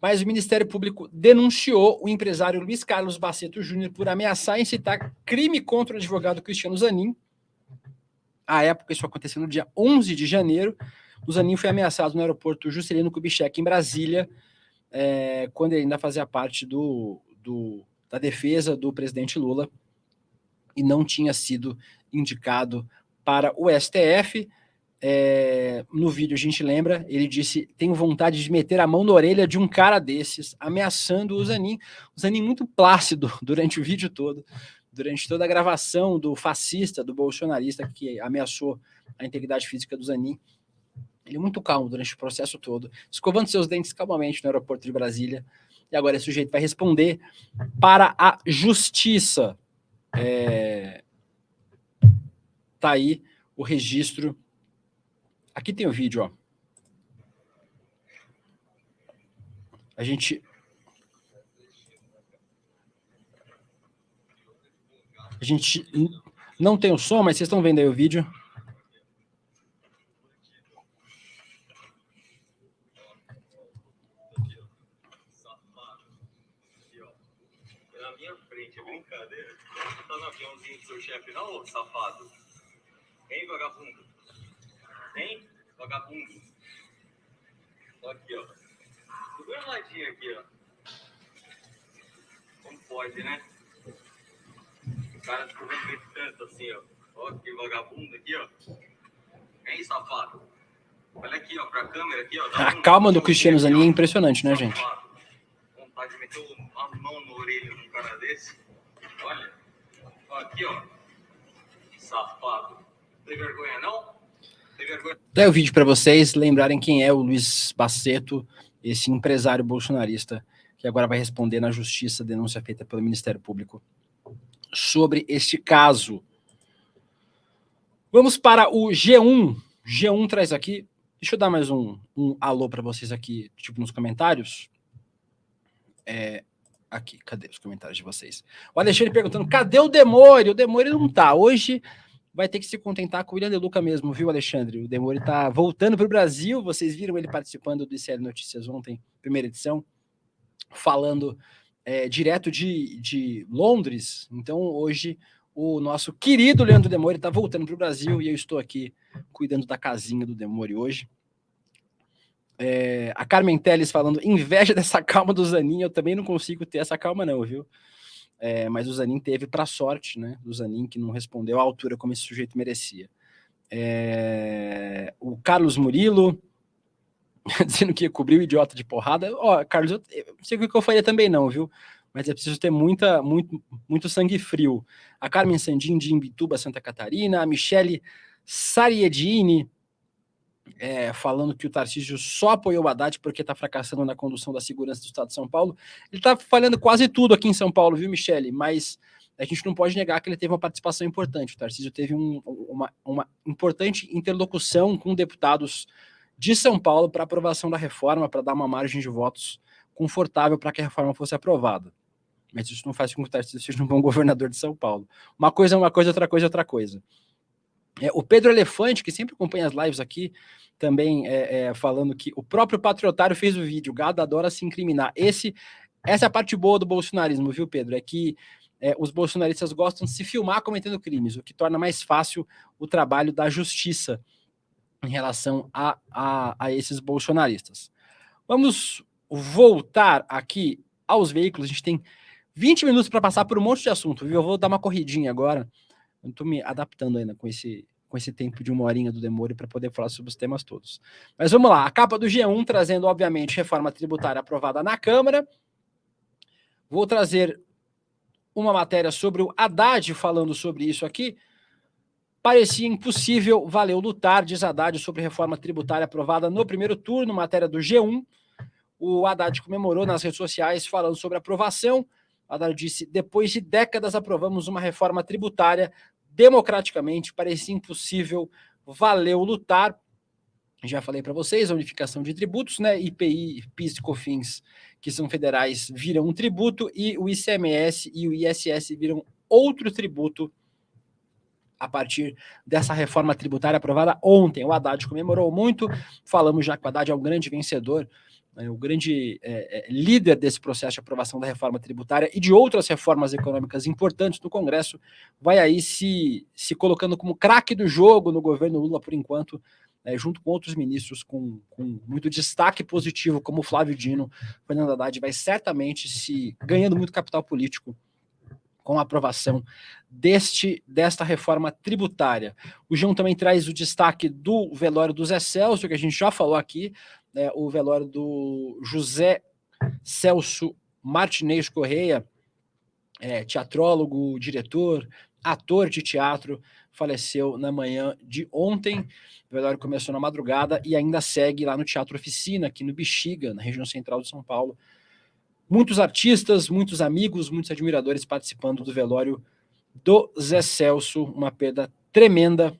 Mas o Ministério Público denunciou o empresário Luiz Carlos Baceto Júnior por ameaçar e incitar crime contra o advogado Cristiano Zanin. À época, isso aconteceu no dia 11 de janeiro. O Zanin foi ameaçado no aeroporto Juscelino Kubitschek, em Brasília, quando ele ainda fazia parte da defesa do presidente Lula e não tinha sido indicado para o STF. No vídeo a gente lembra, ele disse: tenho vontade de meter a mão na orelha de um cara desses, ameaçando o Zanin muito plácido durante o vídeo todo, durante toda a gravação do fascista, do bolsonarista que ameaçou a integridade física do Zanin. Ele é muito calmo durante o processo todo, escovando seus dentes calmamente no aeroporto de Brasília, e agora esse sujeito vai responder para a justiça. Tá aí o registro. Aqui tem o vídeo, ó. A gente não tem o som, mas vocês estão vendo aí o vídeo. Na minha frente, é brincadeira. Tá no aviãozinho do seu chefe, não, safado? Hein, vagabundo? Hein, vagabundo? Ó aqui, ó. Tudo armadinho aqui, ó. Como pode, né? O cara ficou vendo tanto assim, ó. Ó que vagabundo aqui, ó. Hein, safado? Olha aqui, ó, pra câmera aqui, ó. A calma do Cristiano Zanin é impressionante, né, gente? Vontade de meter a mão na orelha de um cara desse. Olha. Ó, aqui, ó. Safado. Tem vergonha, não? Tem vergonha? Dá o vídeo para vocês lembrarem quem é o Luiz Baceto, esse empresário bolsonarista, que agora vai responder na justiça a denúncia feita pelo Ministério Público sobre este caso. Vamos para o G1. G1 traz aqui. Deixa eu dar mais um alô para vocês aqui, tipo, nos comentários. Aqui, cadê os comentários de vocês? O Alexandre perguntando, cadê o Demore? O Demore não tá. Hoje vai ter que se contentar com o William De Luca mesmo, viu, Alexandre? O Demore tá voltando para o Brasil. Vocês viram ele participando do ICL Notícias ontem, primeira edição, falando direto de Londres. Então, hoje, o nosso querido Leandro Demore está voltando para o Brasil e eu estou aqui cuidando da casinha do Demore hoje. A Carmen Telles falando, inveja dessa calma do Zanin, eu também não consigo ter essa calma não, viu? Mas o Zanin teve para sorte, né? Do Zanin, que não respondeu à altura como esse sujeito merecia. O Carlos Murilo dizendo que ia cobrir o idiota de porrada. Ó, Carlos, eu não sei o que eu faria também não, viu? Mas é preciso ter muito sangue frio. A Carmen Sandin de Imbituba, Santa Catarina, a Michele Sariedini, falando que o Tarcísio só apoiou o Haddad porque está fracassando na condução da segurança do Estado de São Paulo. Ele está falhando quase tudo aqui em São Paulo, viu, Michele? Mas a gente não pode negar que ele teve uma participação importante. O Tarcísio teve uma importante interlocução com deputados de São Paulo para aprovação da reforma, para dar uma margem de votos confortável para que a reforma fosse aprovada. Mas isso não faz com que o Tarcísio seja um bom governador de São Paulo. Uma coisa é uma coisa, outra coisa é outra coisa. O Pedro Elefante, que sempre acompanha as lives aqui, também falando que o próprio patriotário fez o vídeo, gado adora se incriminar. Essa é a parte boa do bolsonarismo, viu, Pedro? É que os bolsonaristas gostam de se filmar cometendo crimes, o que torna mais fácil o trabalho da justiça em relação a esses bolsonaristas. Vamos voltar aqui aos veículos. A gente tem 20 minutos para passar por um monte de assunto, viu? Eu vou dar uma corridinha agora. Eu estou me adaptando ainda com esse tempo de 1 horinha do Demore para poder falar sobre os temas todos. Mas vamos lá, a capa do G1 trazendo, obviamente, reforma tributária aprovada na Câmara. Vou trazer uma matéria sobre o Haddad falando sobre isso aqui. Parecia impossível, valeu lutar, diz Haddad sobre reforma tributária aprovada no primeiro turno, matéria do G1. O Haddad comemorou nas redes sociais falando sobre a aprovação Haddad disse: depois de décadas aprovamos uma reforma tributária democraticamente, parecia impossível, valeu lutar. Já falei para vocês, a unificação de tributos, né? IPI, PIS e COFINS, que são federais, viram um tributo, e o ICMS e o ISS viram outro tributo a partir dessa reforma tributária aprovada ontem. O Haddad comemorou muito, falamos já que o Haddad é um grande vencedor, o grande líder desse processo de aprovação da reforma tributária e de outras reformas econômicas importantes no Congresso, vai aí se colocando como craque do jogo no governo Lula por enquanto, junto com outros ministros com muito destaque positivo, como o Flávio Dino. Fernando Haddad vai certamente se ganhando muito capital político com a aprovação desta reforma tributária. O João também traz o destaque do velório do Zé Celso, que a gente já falou aqui, o velório do José Celso Martinez Correia, teatrólogo, diretor, ator de teatro, faleceu na manhã de ontem. O velório começou na madrugada e ainda segue lá no Teatro Oficina, aqui no Bexiga, na região central de São Paulo. Muitos artistas, muitos amigos, muitos admiradores participando do velório do Zé Celso, uma perda tremenda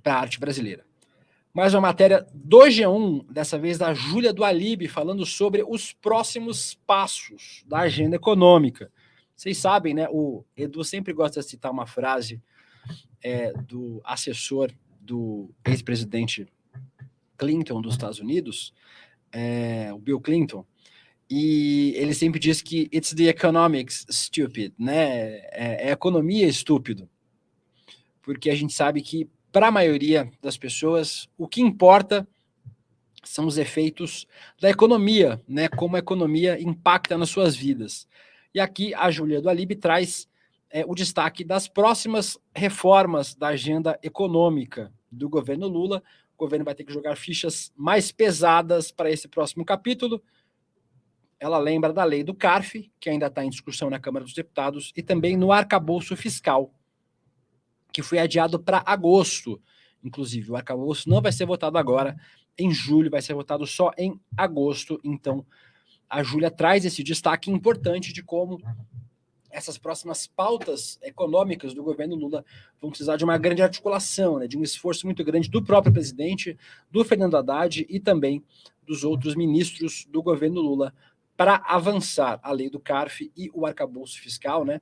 para a arte brasileira. Mais uma matéria do G1, dessa vez da Júlia do Alibe, falando sobre os próximos passos da agenda econômica. Vocês sabem, né? O Edu sempre gosta de citar uma frase do assessor do ex-presidente Clinton dos Estados Unidos, o Bill Clinton, e ele sempre diz que it's the economics stupid, né? É economia estúpido, porque a gente sabe que para a maioria das pessoas o que importa são os efeitos da economia, né? Como a economia impacta nas suas vidas. E aqui a Júlia do Alibe traz o destaque das próximas reformas da agenda econômica do governo Lula. O governo vai ter que jogar fichas mais pesadas para esse próximo capítulo. Ela lembra da lei do CARF, que ainda está em discussão na Câmara dos Deputados, e também no arcabouço fiscal, que foi adiado para agosto. Inclusive, o arcabouço não vai ser votado agora, em julho, vai ser votado só em agosto. Então, a Júlia traz esse destaque importante de como essas próximas pautas econômicas do governo Lula vão precisar de uma grande articulação, né, de um esforço muito grande do próprio presidente, do Fernando Haddad e também dos outros ministros do governo Lula, para avançar a lei do CARF e o arcabouço fiscal, né?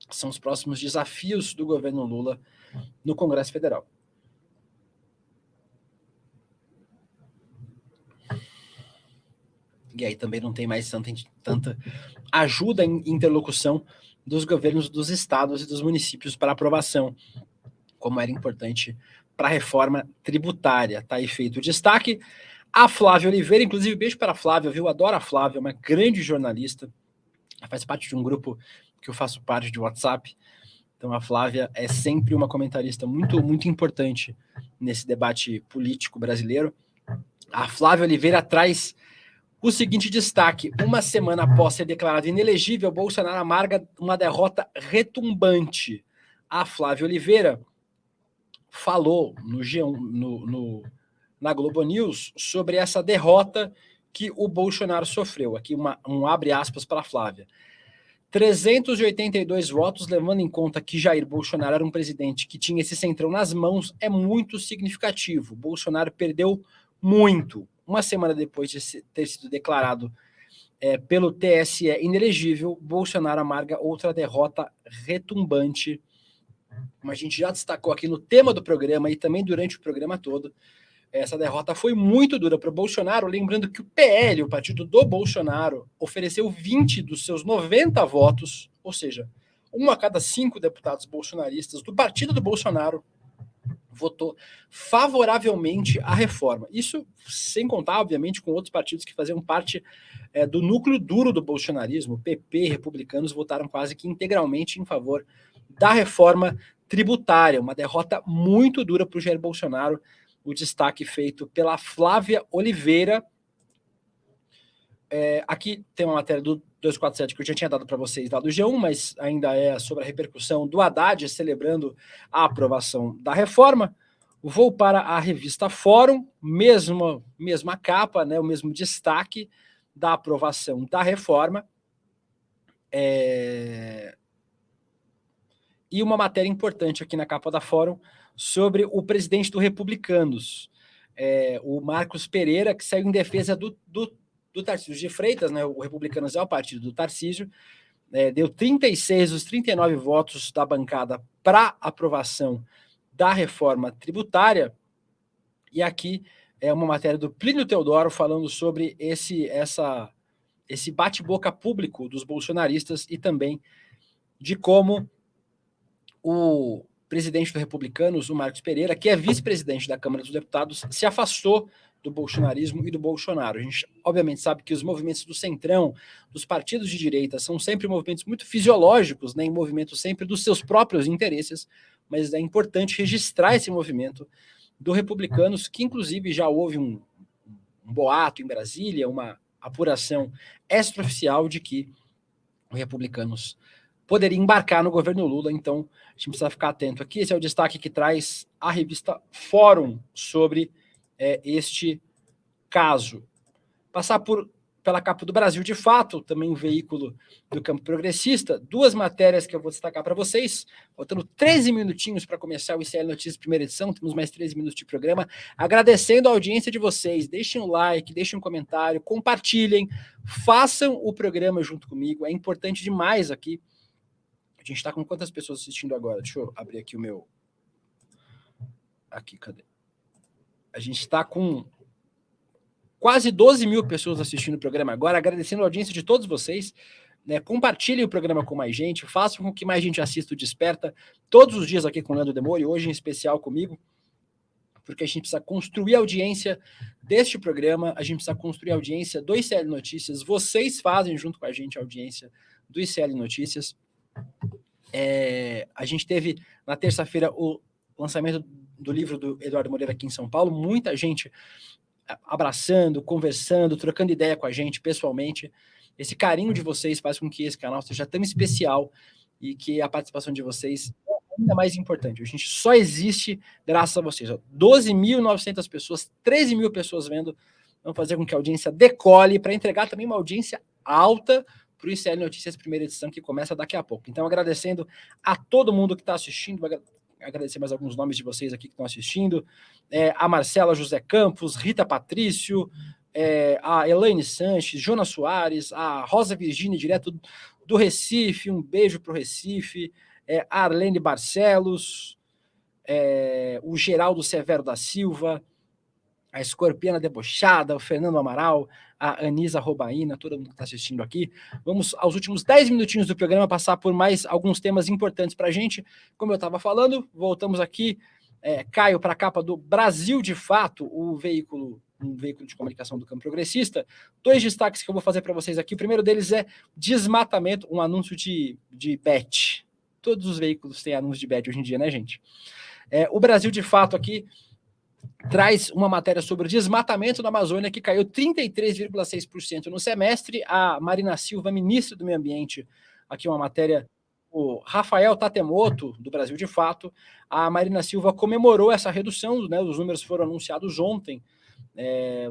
São os próximos desafios do governo Lula no Congresso Federal. E aí também não tem mais tanta ajuda em interlocução dos governos dos estados e dos municípios para aprovação, como era importante para a reforma tributária. Está aí feito o destaque. A Flávia Oliveira, inclusive, beijo para a Flávia, viu? Adoro a Flávia, uma grande jornalista. Ela faz parte de um grupo que eu faço parte de WhatsApp. Então a Flávia é sempre uma comentarista muito, muito importante nesse debate político brasileiro. A Flávia Oliveira traz o seguinte destaque: uma semana após ser declarado inelegível, Bolsonaro amarga uma derrota retumbante. A Flávia Oliveira falou no G1, na Globo News, sobre essa derrota que o Bolsonaro sofreu. Aqui um abre aspas para a Flávia. 382 votos, levando em conta que Jair Bolsonaro era um presidente que tinha esse centrão nas mãos, é muito significativo. Bolsonaro perdeu muito. Uma semana depois de ter sido declarado pelo TSE inelegível, Bolsonaro amarga outra derrota retumbante. Como a gente já destacou aqui no tema do programa e também durante o programa todo, essa derrota foi muito dura para o Bolsonaro, lembrando que o PL, o partido do Bolsonaro, ofereceu 20 dos seus 90 votos, ou seja, 1 a cada 5 deputados bolsonaristas do partido do Bolsonaro votou favoravelmente à reforma. Isso sem contar, obviamente, com outros partidos que faziam parte do núcleo duro do bolsonarismo. PP, republicanos, votaram quase que integralmente em favor da reforma tributária. Uma derrota muito dura para o Jair Bolsonaro. O destaque feito pela Flávia Oliveira. Aqui tem uma matéria do 247 que eu já tinha dado para vocês lá do G1, mas ainda é sobre a repercussão do Haddad celebrando a aprovação da reforma. Vou para a revista Fórum, mesma capa, né, o mesmo destaque da aprovação da reforma. E uma matéria importante aqui na capa da Fórum sobre o presidente do Republicanos, o Marcos Pereira, que saiu em defesa do Tarcísio de Freitas, né? O Republicanos é o partido do Tarcísio, deu 36 dos 39 votos da bancada para aprovação da reforma tributária. E aqui é uma matéria do Plínio Teodoro falando sobre esse bate-boca público dos bolsonaristas e também de como o presidente do Republicanos, o Marcos Pereira, que é vice-presidente da Câmara dos Deputados, se afastou do bolsonarismo e do Bolsonaro. A gente, obviamente, sabe que os movimentos do centrão, dos partidos de direita, são sempre movimentos muito fisiológicos, né, em movimentos sempre dos seus próprios interesses, mas é importante registrar esse movimento do Republicanos, que inclusive já houve um boato em Brasília, uma apuração extraoficial de que o Republicanos poderia embarcar no governo Lula, então a gente precisa ficar atento aqui. Esse é o destaque que traz a revista Fórum sobre este caso. Passar pela capa do Brasil de Fato, também um veículo do campo progressista, duas matérias que eu vou destacar para vocês, faltando 13 minutinhos para começar o ICL Notícias primeira edição, temos mais 13 minutos de programa, agradecendo a audiência de vocês, deixem um like, deixem um comentário, compartilhem, façam o programa junto comigo, é importante demais aqui. A gente está com quantas pessoas assistindo agora? Deixa eu abrir aqui o meu... Aqui, cadê? A gente está com quase 12 mil pessoas assistindo o programa agora, agradecendo a audiência de todos vocês, né? Compartilhem o programa com mais gente, façam com que mais gente assista o Desperta, todos os dias aqui com o Leandro Demore, hoje em especial comigo, porque a gente precisa construir a audiência deste programa, a gente precisa construir a audiência do ICL Notícias, vocês fazem junto com a gente a audiência do ICL Notícias. A gente teve na terça-feira o lançamento do livro do Eduardo Moreira aqui em São Paulo, muita gente abraçando, conversando, trocando ideia com a gente pessoalmente. Esse carinho de vocês faz com que esse canal seja tão especial e que a participação de vocês é ainda mais importante. A gente só existe graças a vocês. 12.900 pessoas, 13 mil pessoas vendo, vão fazer com que a audiência decole para entregar também uma audiência alta para o ICL Notícias primeira edição, que começa daqui a pouco. Então, agradecendo a todo mundo que está assistindo, agradecer mais alguns nomes de vocês aqui que estão assistindo, a Marcela José Campos, Rita Patrício, a Elaine Sanches, Jonas Soares, a Rosa Virgínia, direto do Recife, um beijo para o Recife, a Arlene Barcelos, o Geraldo Severo da Silva, a Escorpiana Debochada, o Fernando Amaral, a Anisa Robaina, todo mundo que está assistindo aqui. Vamos aos últimos 10 minutinhos do programa passar por mais alguns temas importantes para a gente. Como eu estava falando, voltamos aqui, Caio, para a capa do Brasil de Fato, um veículo de comunicação do campo progressista. Dois destaques que eu vou fazer para vocês aqui. O primeiro deles é desmatamento, um anúncio de bet. Todos os veículos têm anúncio de bet hoje em dia, né, gente? O Brasil de Fato aqui traz uma matéria sobre o desmatamento na Amazônia, que caiu 33,6% no semestre. A Marina Silva, ministra do Meio Ambiente, aqui uma matéria, o Rafael Tatemoto, do Brasil de Fato. A Marina Silva comemorou essa redução, né? Os números foram anunciados ontem,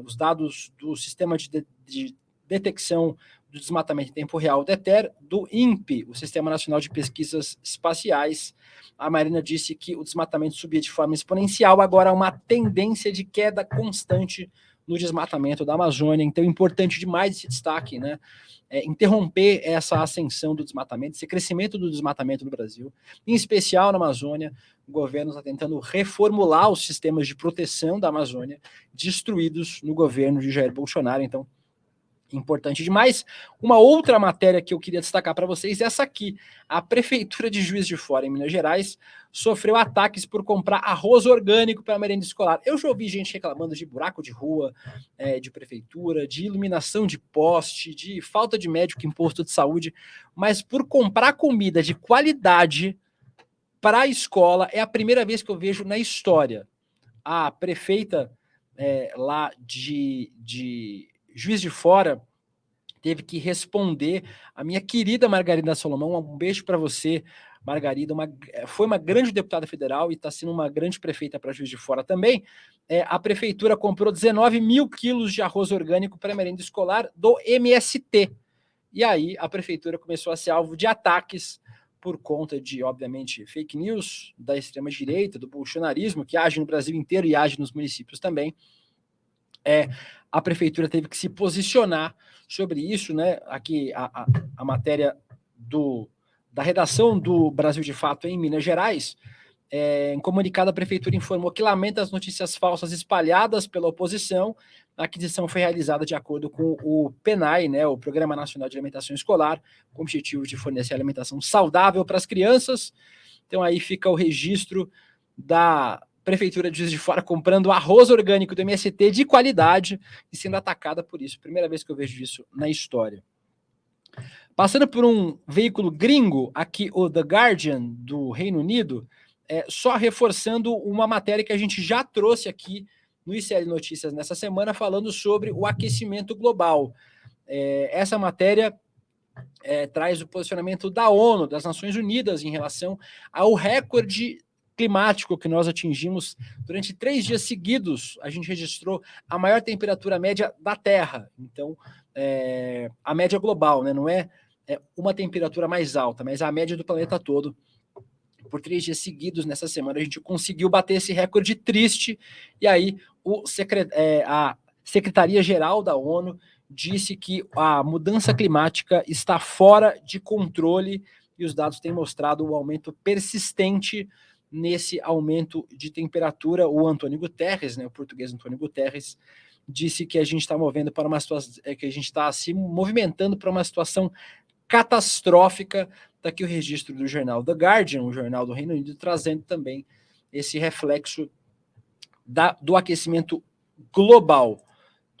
os dados do Sistema de Detecção do Desmatamento em Tempo Real, DETER, do INPE, o Sistema Nacional de Pesquisas Espaciais. A Marina disse que o desmatamento subia de forma exponencial, agora há uma tendência de queda constante no desmatamento da Amazônia. Então, é importante demais esse destaque, né? Interromper essa ascensão do desmatamento, esse crescimento do desmatamento no Brasil, em especial na Amazônia. O governo está tentando reformular os sistemas de proteção da Amazônia, destruídos no governo de Jair Bolsonaro. Então, importante demais. Uma outra matéria que eu queria destacar para vocês é essa aqui. A Prefeitura de Juiz de Fora, em Minas Gerais, sofreu ataques por comprar arroz orgânico para a merenda escolar. Eu já ouvi gente reclamando de buraco de rua, de prefeitura, de iluminação de poste, de falta de médico em posto de saúde, mas por comprar comida de qualidade para a escola, é a primeira vez que eu vejo na história. A prefeita lá de Juiz de Fora teve que responder a minha querida Margarida Solomão. Um beijo para você, Margarida. Foi uma grande deputada federal e está sendo uma grande prefeita para Juiz de Fora também. A prefeitura comprou 19 mil quilos de arroz orgânico para merenda escolar do MST, e aí a prefeitura começou a ser alvo de ataques por conta de, obviamente, fake news da extrema-direita, do bolsonarismo, que age no Brasil inteiro e age nos municípios também. A prefeitura teve que se posicionar sobre isso, né? Aqui a matéria da redação do Brasil de Fato em Minas Gerais. Em comunicado, a prefeitura informou que lamenta as notícias falsas espalhadas pela oposição. A aquisição foi realizada de acordo com o PNAE, né, o Programa Nacional de Alimentação Escolar, com o objetivo de fornecer alimentação saudável para as crianças. Então aí fica o registro da Prefeitura de Juiz de Fora comprando arroz orgânico do MST de qualidade e sendo atacada por isso. Primeira vez que eu vejo isso na história. Passando por um veículo gringo, aqui o The Guardian, do Reino Unido, só reforçando uma matéria que a gente já trouxe aqui no ICL Notícias nessa semana, falando sobre o aquecimento global. Essa matéria traz o posicionamento da ONU, das Nações Unidas, em relação ao recorde climático que nós atingimos durante 3 dias seguidos. A gente registrou a maior temperatura média da Terra. Então, a média global, né? Não é uma temperatura mais alta, mas a média do planeta todo. Por 3 dias seguidos nessa semana a gente conseguiu bater esse recorde triste, e aí a Secretaria-Geral da ONU disse que a mudança climática está fora de controle e os dados têm mostrado um aumento persistente nesse aumento de temperatura. O Antônio Guterres, né, o português Antônio Guterres, disse que a gente está movendo para uma situação, que a gente está se movimentando para uma situação catastrófica. Está aqui o registro do jornal The Guardian, o jornal do Reino Unido, trazendo também esse reflexo do aquecimento global.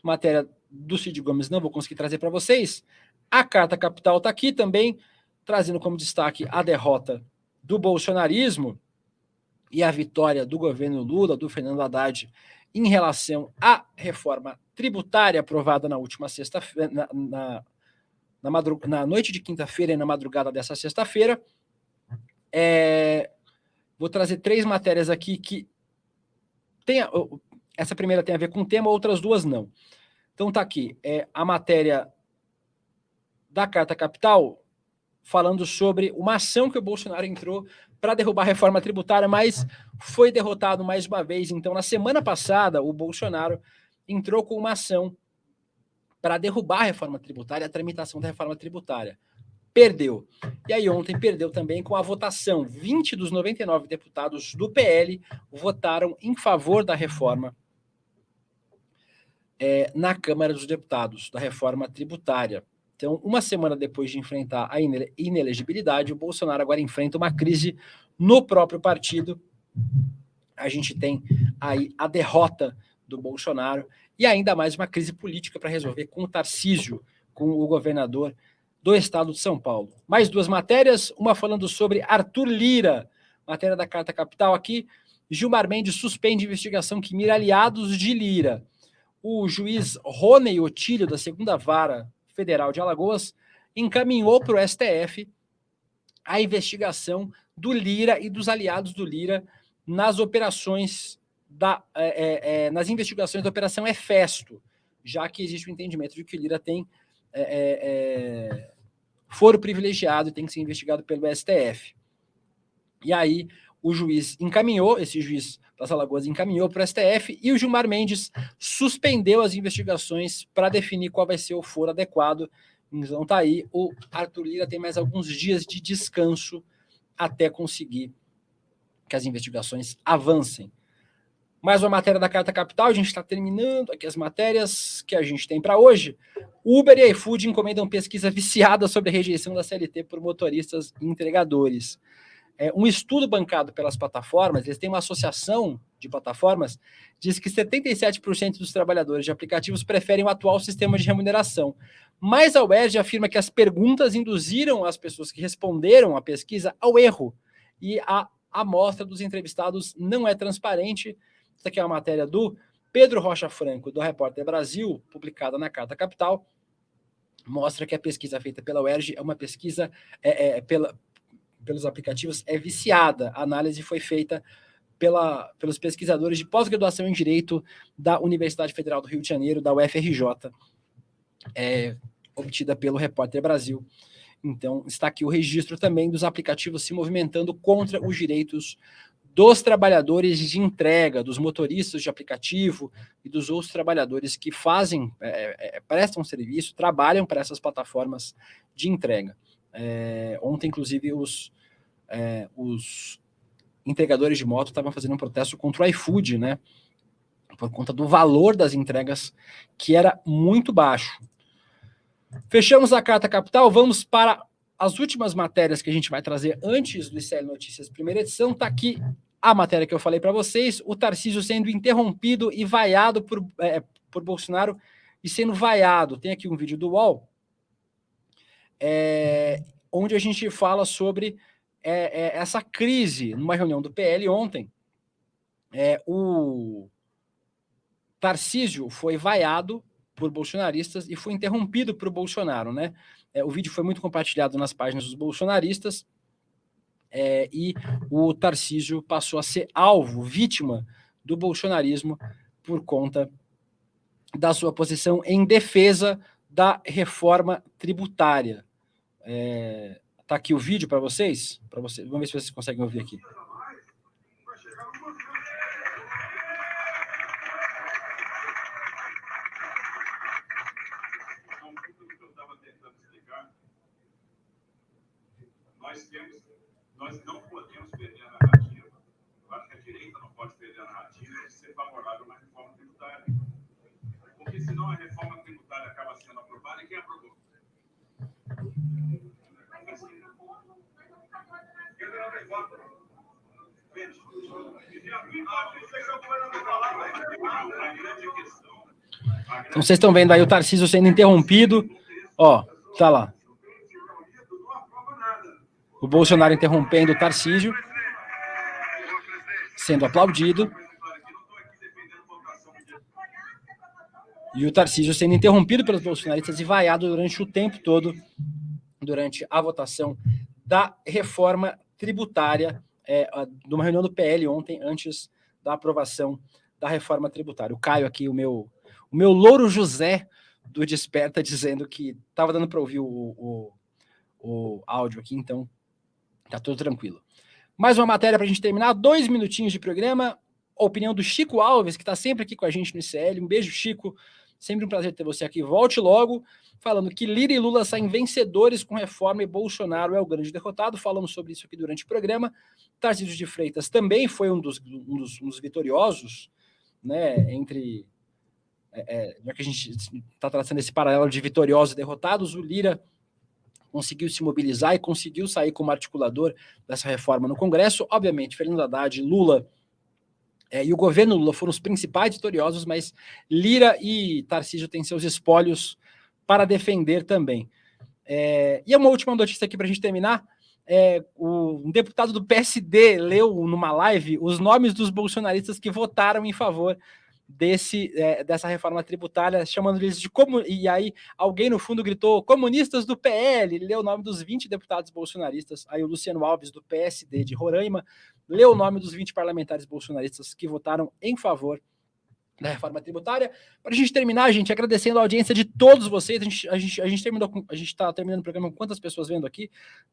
Matéria do Cid Gomes não vou conseguir trazer para vocês. A Carta Capital está aqui também, trazendo como destaque a derrota do bolsonarismo e a vitória do governo Lula, do Fernando Haddad, em relação à reforma tributária aprovada na última sexta-feira, na noite de quinta-feira e na madrugada dessa sexta-feira. Vou trazer 3 matérias aqui que essa primeira tem a ver com o tema, outras 2 não. Então tá aqui, a matéria da Carta Capital falando sobre uma ação que o Bolsonaro entrou para derrubar a reforma tributária, mas foi derrotado mais uma vez. Então, na semana passada, o Bolsonaro entrou com uma ação para derrubar a reforma tributária, a tramitação da reforma tributária. Perdeu. E aí ontem perdeu também com a votação. 20 dos 99 deputados do PL votaram em favor da reforma na Câmara dos Deputados, da reforma tributária. Então, uma semana depois de enfrentar a inelegibilidade, o Bolsonaro agora enfrenta uma crise no próprio partido. A gente tem aí a derrota do Bolsonaro e ainda mais uma crise política para resolver com o Tarcísio, com o governador do estado de São Paulo. Mais 2 matérias, uma falando sobre Arthur Lira, matéria da Carta Capital aqui. Gilmar Mendes suspende investigação que mira aliados de Lira. O juiz Rony Otílio, da 2ª Vara Federal de Alagoas, encaminhou para o STF a investigação do Lira e dos aliados do Lira nas operações nas investigações da Operação Hefesto, já que existe o entendimento de que o Lira tem foro privilegiado e tem que ser investigado pelo STF. E aí o juiz encaminhou, esse juiz das Alagoas encaminhou para o STF e o Gilmar Mendes suspendeu as investigações para definir qual vai ser o foro adequado. Então tá aí, o Arthur Lira tem mais alguns dias de descanso até conseguir que as investigações avancem. Mais uma matéria da Carta Capital, a gente está terminando aqui as matérias que a gente tem para hoje. Uber e iFood encomendam pesquisa viciada sobre a rejeição da CLT por motoristas e entregadores. Um estudo bancado pelas plataformas, eles têm uma associação de plataformas, diz que 77% dos trabalhadores de aplicativos preferem o atual sistema de remuneração. Mas a UERJ afirma que as perguntas induziram as pessoas que responderam à pesquisa ao erro e a amostra dos entrevistados não é transparente. Essa aqui é uma matéria do Pedro Rocha Franco, do Repórter Brasil, publicada na Carta Capital. Mostra que a pesquisa feita pela UERJ é uma pesquisa pelos aplicativos viciada. A análise foi feita pelos pesquisadores de pós-graduação em Direito da Universidade Federal do Rio de Janeiro, da UFRJ. obtida pelo Repórter Brasil. Então, está aqui o registro também dos aplicativos se movimentando contra os direitos dos trabalhadores de entrega, dos motoristas de aplicativo e dos outros trabalhadores que fazem, prestam serviço, trabalham para essas plataformas de entrega. Ontem, inclusive, os entregadores de moto estavam fazendo um protesto contra o iFood, né? Por conta do valor das entregas, que era muito baixo. Fechamos a Carta Capital, vamos para as últimas matérias que a gente vai trazer antes do ICL Notícias, primeira edição. Está aqui a matéria que eu falei para vocês, o Tarcísio sendo interrompido e vaiado por Bolsonaro e sendo vaiado. Tem aqui um vídeo do UOL, onde a gente fala sobre essa crise. Numa reunião do PL ontem, o Tarcísio foi vaiado por bolsonaristas e foi interrompido por Bolsonaro, né? O vídeo foi muito compartilhado nas páginas dos bolsonaristas, e o Tarcísio passou a ser alvo, vítima do bolsonarismo por conta da sua posição em defesa da reforma tributária. Tá aqui o vídeo para vocês. Vamos ver se vocês conseguem ouvir aqui. Nós não podemos perder a narrativa. Eu acho que a direita não pode perder a narrativa de ser favorável a uma reforma tributária. Porque senão a reforma tributária acaba sendo aprovada e quem aprovou? Então vocês estão vendo aí o Tarcísio sendo interrompido. Ó, tá lá. O Bolsonaro interrompendo o Tarcísio, sendo aplaudido. E o Tarcísio sendo interrompido pelos bolsonaristas e vaiado durante o tempo todo, durante a votação da reforma tributária, numa reunião do PL ontem, antes da aprovação da reforma tributária. O Caio aqui, o meu louro José do Desperta, dizendo que estava dando para ouvir o áudio aqui, então tá tudo tranquilo. Mais uma matéria para a gente terminar, 2 minutinhos de programa, a opinião do Chico Alves, que está sempre aqui com a gente no ICL. Um beijo, Chico, sempre um prazer ter você aqui. Volte logo, falando que Lira e Lula saem vencedores com reforma e Bolsonaro é o grande derrotado. Falamos sobre isso aqui durante o programa. Tarcísio de Freitas também foi um dos vitoriosos, né, já que a gente está traçando esse paralelo de vitoriosos e derrotados, o Lira conseguiu se mobilizar e conseguiu sair como articulador dessa reforma no Congresso. Obviamente, Fernando Haddad, Lula e o governo Lula foram os principais vitoriosos, mas Lira e Tarcísio têm seus espólios para defender também. E uma última notícia aqui para a gente terminar. Um deputado do PSD leu numa live os nomes dos bolsonaristas que votaram em favor dessa reforma tributária, chamando eles de e aí alguém no fundo gritou comunistas do PL. Ele leu o nome dos 20 deputados bolsonaristas. Aí o Luciano Alves, do PSD de Roraima, leu o nome dos 20 parlamentares bolsonaristas que votaram em favor da reforma tributária. Para a gente terminar, gente, agradecendo a audiência de todos vocês. A gente está terminando o programa com quantas pessoas vendo aqui?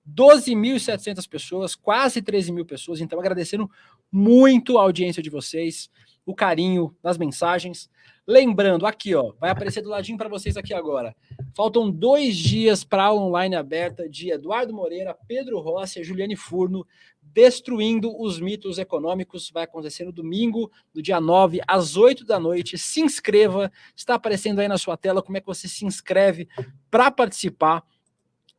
12.700 pessoas, quase 13 mil pessoas. Então, agradecendo muito a audiência de vocês, o carinho das mensagens. Lembrando, aqui, ó, vai aparecer do ladinho para vocês aqui agora. Faltam 2 dias para a aula online aberta de Eduardo Moreira, Pedro Rossi e Juliane Furno, Destruindo os Mitos Econômicos. Vai acontecer no domingo, no dia 9, às 8 da noite. Se inscreva, está aparecendo aí na sua tela como é que você se inscreve para participar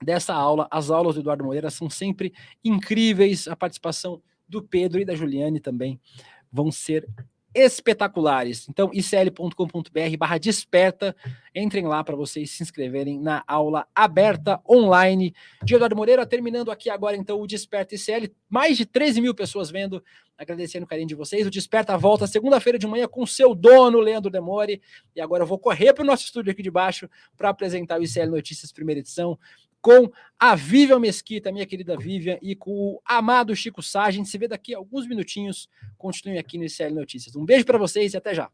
dessa aula. As aulas do Eduardo Moreira são sempre incríveis, a participação do Pedro e da Juliane também vão ser espetaculares. Então, icl.com.br/desperta, entrem lá para vocês se inscreverem na aula aberta online de Eduardo Moreira. Terminando aqui agora, então, o Desperta ICL, mais de 13 mil pessoas vendo, agradecendo o carinho de vocês. O Desperta volta segunda-feira de manhã com o seu dono, Leandro Demore, e agora eu vou correr para o nosso estúdio aqui de baixo para apresentar o ICL Notícias primeira edição, com a Vivian Mesquita, minha querida Vivian, e com o amado Chico Sá. A gente se vê daqui a alguns minutinhos. Continue aqui no ICL Notícias. Um beijo para vocês e até já.